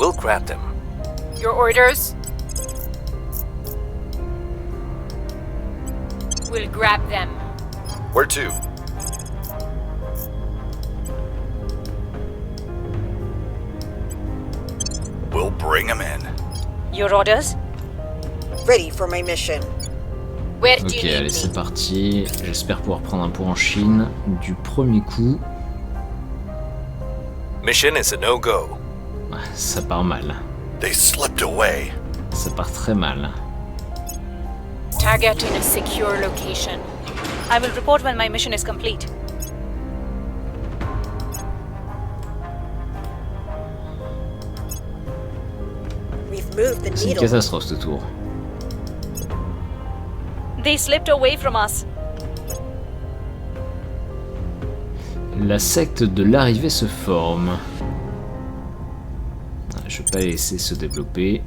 We'll grab them. Your orders? We'll grab them. Where to? We'll bring them in. Your orders? Ready for my mission. Where do Ok, you need allez, me? c'est parti. J'espère pouvoir prendre un pot en Chine du premier coup. Mission is a no-go. Ça part mal. They slipped away. Ça part très mal. Target in a secure location. I will report when my mission is complete. We've moved the C'est une needle. catastrophe ce tour. They slipped away from us. La secte de l'arrivée se forme. Je vais pas les laisser se développer.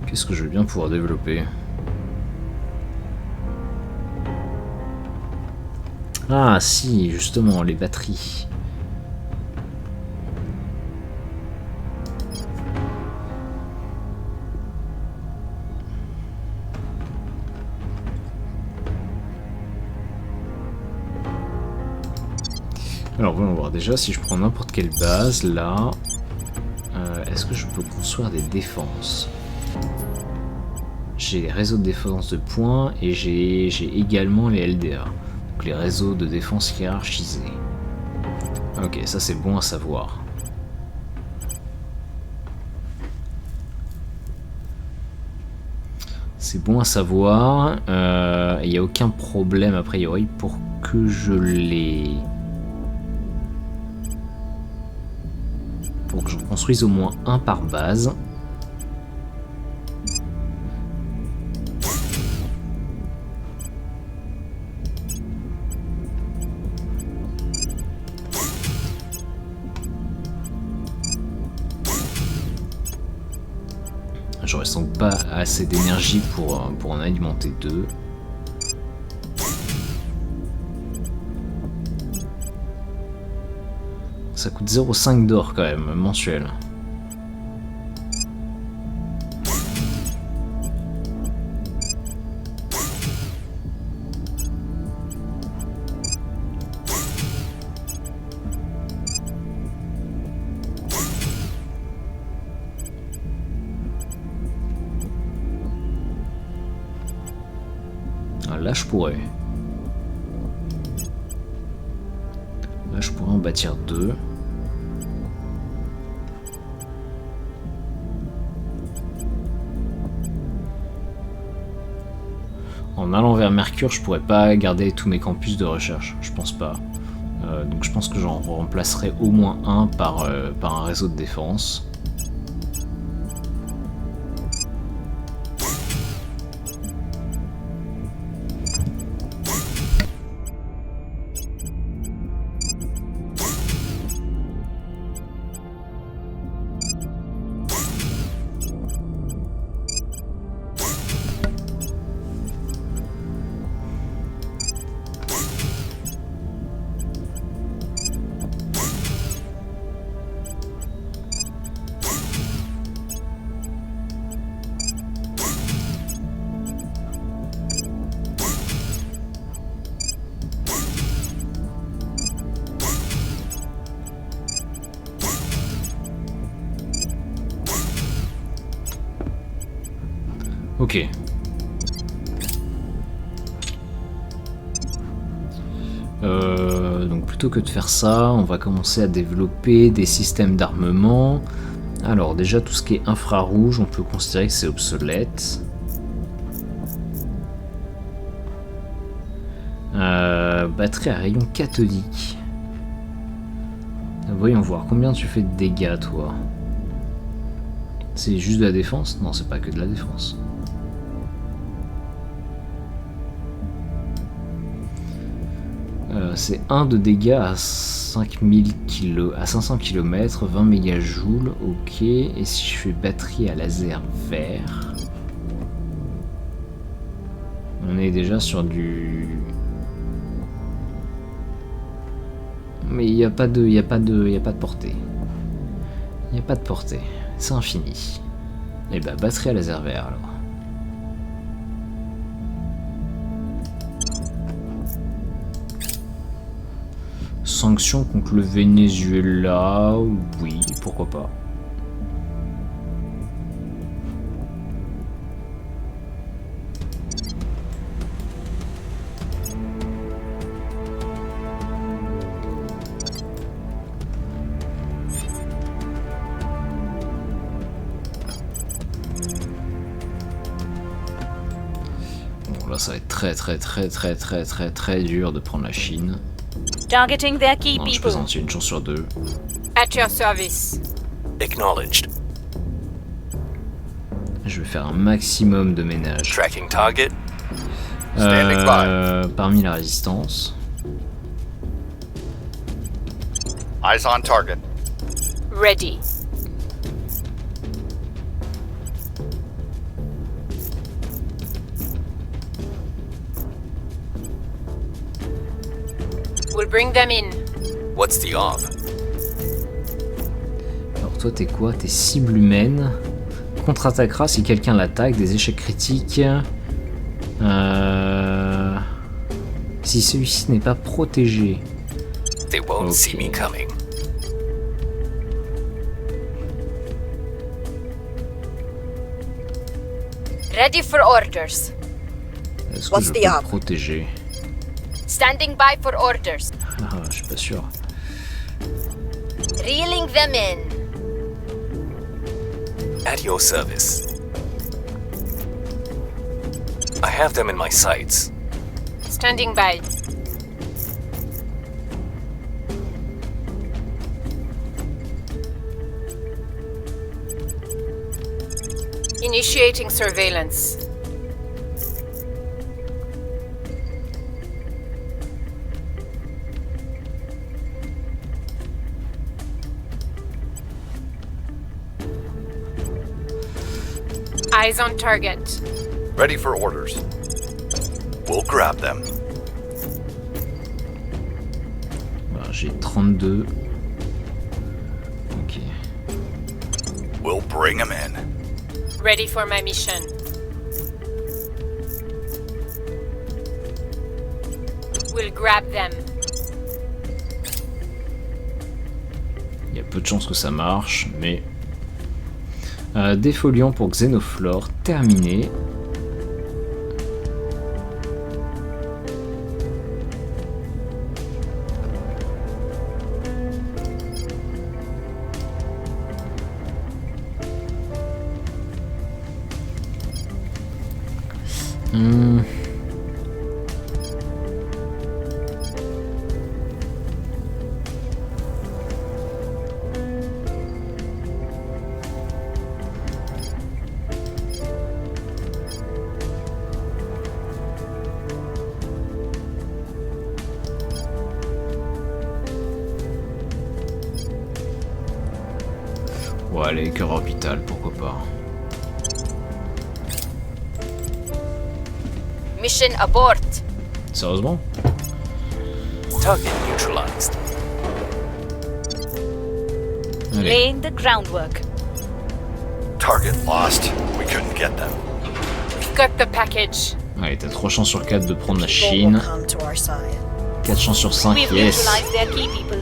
Qu'est-ce que je vais bien pouvoir développer? Ah si, justement, les batteries. Alors voyons voir déjà si je prends n'importe quelle base là. Est-ce que je peux construire des défenses? J'ai les réseaux de défense de points et j'ai également les LDA, donc les réseaux de défense hiérarchisés. Ok, ça c'est bon à savoir. C'est bon à savoir. Il n'y a aucun problème a priori pour que je les... Pour que j'en construise au moins un par base. J'aurais sans doute pas assez d'énergie pour en alimenter deux. Ça coûte 0,5 d'or quand même, mensuel. Ah, là je pourrais. Là je pourrais en bâtir deux. En allant vers Mercure, je pourrais pas garder tous mes campus de recherche, je pense pas. Donc je pense que j'en remplacerai au moins un par un réseau de défense. Ok. Donc plutôt que de faire ça, on va commencer à développer des systèmes d'armement. Alors déjà tout ce qui est infrarouge, on peut considérer que c'est obsolète. Batterie à rayon cathodique. Voyons voir, combien tu fais de dégâts, toi? C'est juste de la défense? Non, c'est pas que de la défense. C'est 1 de dégâts à 5000 kg, à 500 km, 20 mégajoules, ok. Et si je fais batterie à laser vert, on est déjà sur du... Mais il n'y a pas de portée. Il n'y a pas de portée. C'est infini. Et bah batterie à laser vert alors. Sanctions contre le Venezuela, oui, pourquoi pas. Bon, là ça va être très dur de prendre la Chine. Targeting their key Non, je people. plaisante, il y a une chance sur 2. At your service. Acknowledged. Je vais faire un maximum de ménage. Tracking target. Standing by. Parmi la résistance. Eyes on target. Ready. We'll bring them in. What's the op? Alors toi t'es quoi? T'es cible humaine. Contre-attaquera si quelqu'un l'attaque, des échecs critiques. Si celui-ci n'est pas protégé. They won't see me coming. Ready for orders. Est-ce que What's je the peux op? le protéger? Standing by for orders. Ah, je suis pas sûr. Reeling them in. At your service. I have them in my sights. Standing by. Initiating surveillance. Eyes on target. Ready for orders. We'll grab them. Voilà, j'ai 32. Ok. We'll bring them in. Ready for my mission. We'll grab them. Il y a peu de chances que ça marche, mais... défoliant pour Xenoflore, terminé. Ouais, allez, cœur orbital, pourquoi pas. Mission abort. Sérieusement? Target neutralized. Allez. Laying the groundwork. Target lost. We couldn't get them. We've got the package. Allez, t'as 3 chances sur 4 de prendre la People will Chine. come to our side. 4 chances sur 5, We've yes. neutralized their key people.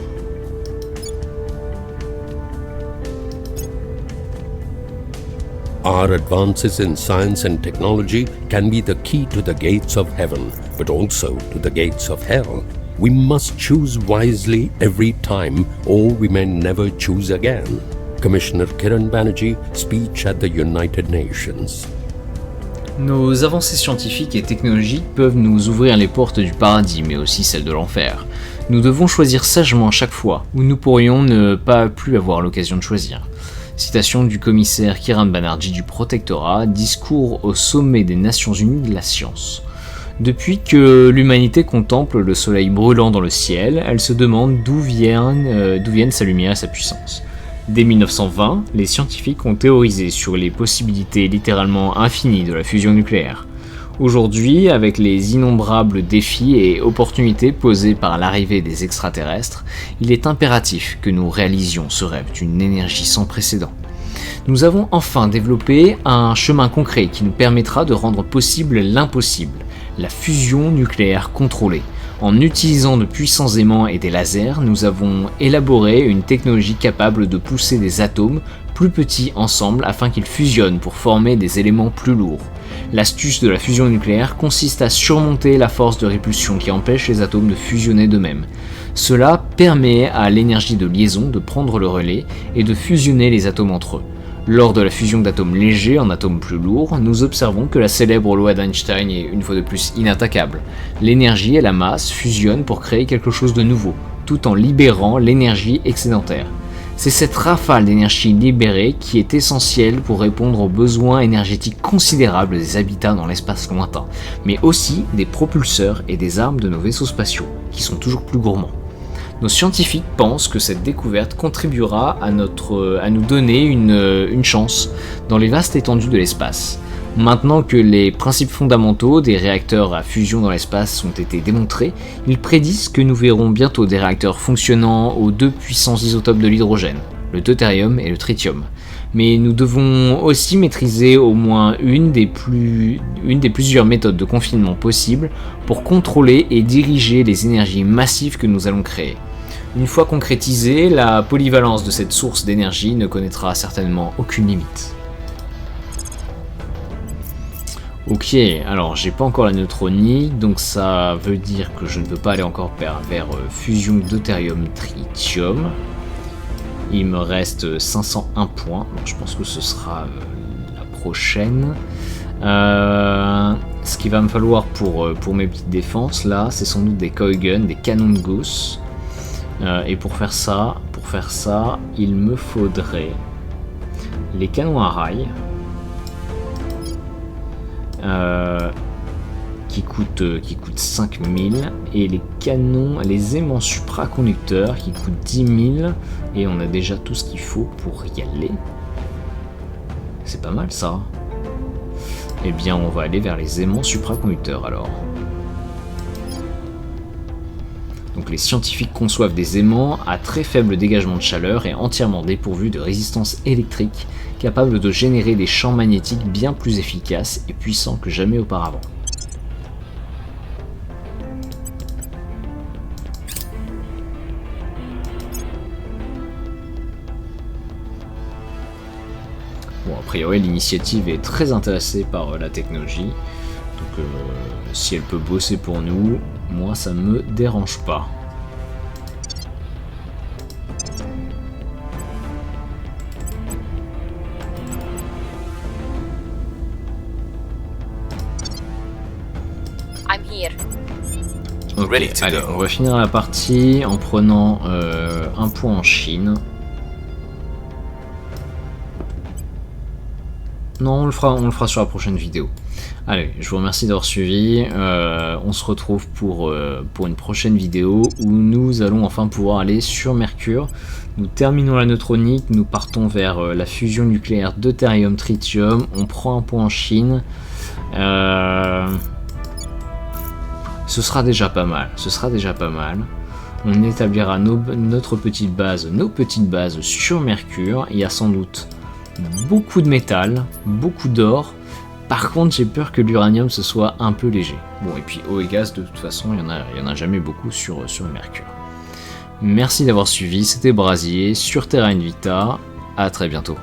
Our advances in science and technology can be the key to the gates of heaven, but also to the gates of hell. We must choose wisely every time, or we may never choose again. Commissioner Kiran Banerjee, speech at the United Nations. Nos avancées scientifiques et technologiques peuvent nous ouvrir les portes du paradis, mais aussi celles de l'enfer. Nous devons choisir sagement à chaque fois, ou nous pourrions ne pas plus avoir l'occasion de choisir. Citation du commissaire Kiran Banerjee du Protectorat, discours au sommet des Nations Unies de la science. Depuis que l'humanité contemple le soleil brûlant dans le ciel, elle se demande d'où viennent sa lumière et sa puissance. Dès 1920, les scientifiques ont théorisé sur les possibilités littéralement infinies de la fusion nucléaire. Aujourd'hui, avec les innombrables défis et opportunités posés par l'arrivée des extraterrestres, il est impératif que nous réalisions ce rêve d'une énergie sans précédent. Nous avons enfin développé un chemin concret qui nous permettra de rendre possible l'impossible, la fusion nucléaire contrôlée. En utilisant de puissants aimants et des lasers, nous avons élaboré une technologie capable de pousser des atomes plus petits ensemble afin qu'ils fusionnent pour former des éléments plus lourds. L'astuce de la fusion nucléaire consiste à surmonter la force de répulsion qui empêche les atomes de fusionner d'eux-mêmes. Cela permet à l'énergie de liaison de prendre le relais et de fusionner les atomes entre eux. Lors de la fusion d'atomes légers en atomes plus lourds, nous observons que la célèbre loi d'Einstein est une fois de plus inattaquable. L'énergie et la masse fusionnent pour créer quelque chose de nouveau, tout en libérant l'énergie excédentaire. C'est cette rafale d'énergie libérée qui est essentielle pour répondre aux besoins énergétiques considérables des habitants dans l'espace lointain, mais aussi des propulseurs et des armes de nos vaisseaux spatiaux, qui sont toujours plus gourmands. Nos scientifiques pensent que cette découverte contribuera à nous donner une chance dans les vastes étendues de l'espace. Maintenant que les principes fondamentaux des réacteurs à fusion dans l'espace ont été démontrés, ils prédisent que nous verrons bientôt des réacteurs fonctionnant aux deux puissants isotopes de l'hydrogène, le deutérium et le tritium. Mais nous devons aussi maîtriser au moins une des plusieurs méthodes de confinement possibles pour contrôler et diriger les énergies massives que nous allons créer. Une fois concrétisée, la polyvalence de cette source d'énergie ne connaîtra certainement aucune limite. Ok, alors j'ai pas encore la neutronique, donc ça veut dire que je ne peux pas aller encore vers fusion deutérium-tritium. Il me reste 501 points, donc je pense que ce sera la prochaine. Ce qu'il va me falloir pour mes petites défenses là, c'est sans doute des coil guns, des canons de Gauss. Et pour faire ça, il me faudrait les canons à rail. Qui coûtent 5000 et les aimants supraconducteurs qui coûtent 10 000 et on a déjà tout ce qu'il faut pour y aller. C'est pas mal ça. Eh bien on va aller vers les aimants supraconducteurs alors. Donc les scientifiques conçoivent des aimants à très faible dégagement de chaleur et entièrement dépourvus de résistance électrique, capables de générer des champs magnétiques bien plus efficaces et puissants que jamais auparavant. Bon, a priori l'initiative est très intéressée par la technologie, donc si elle peut bosser pour nous, moi ça me dérange pas. I'm here. Ok, Ready to allez, go. on va finir la partie en prenant un point en Chine. Non, on le fera sur la prochaine vidéo. Allez, je vous remercie d'avoir suivi. On se retrouve pour une prochaine vidéo où nous allons enfin pouvoir aller sur Mercure. Nous terminons la neutronique, nous partons vers la fusion nucléaire deutérium-tritium. On prend un point en Chine. Ce sera déjà pas mal. On établira nos petites bases sur Mercure. Il y a sans doute beaucoup de métal, beaucoup d'or. Par contre, j'ai peur que l'uranium ce soit un peu léger. Bon, et puis eau et gaz, de toute façon, il y en a jamais beaucoup sur Mercure. Merci d'avoir suivi, c'était Brasier sur Terra Invita. À très bientôt.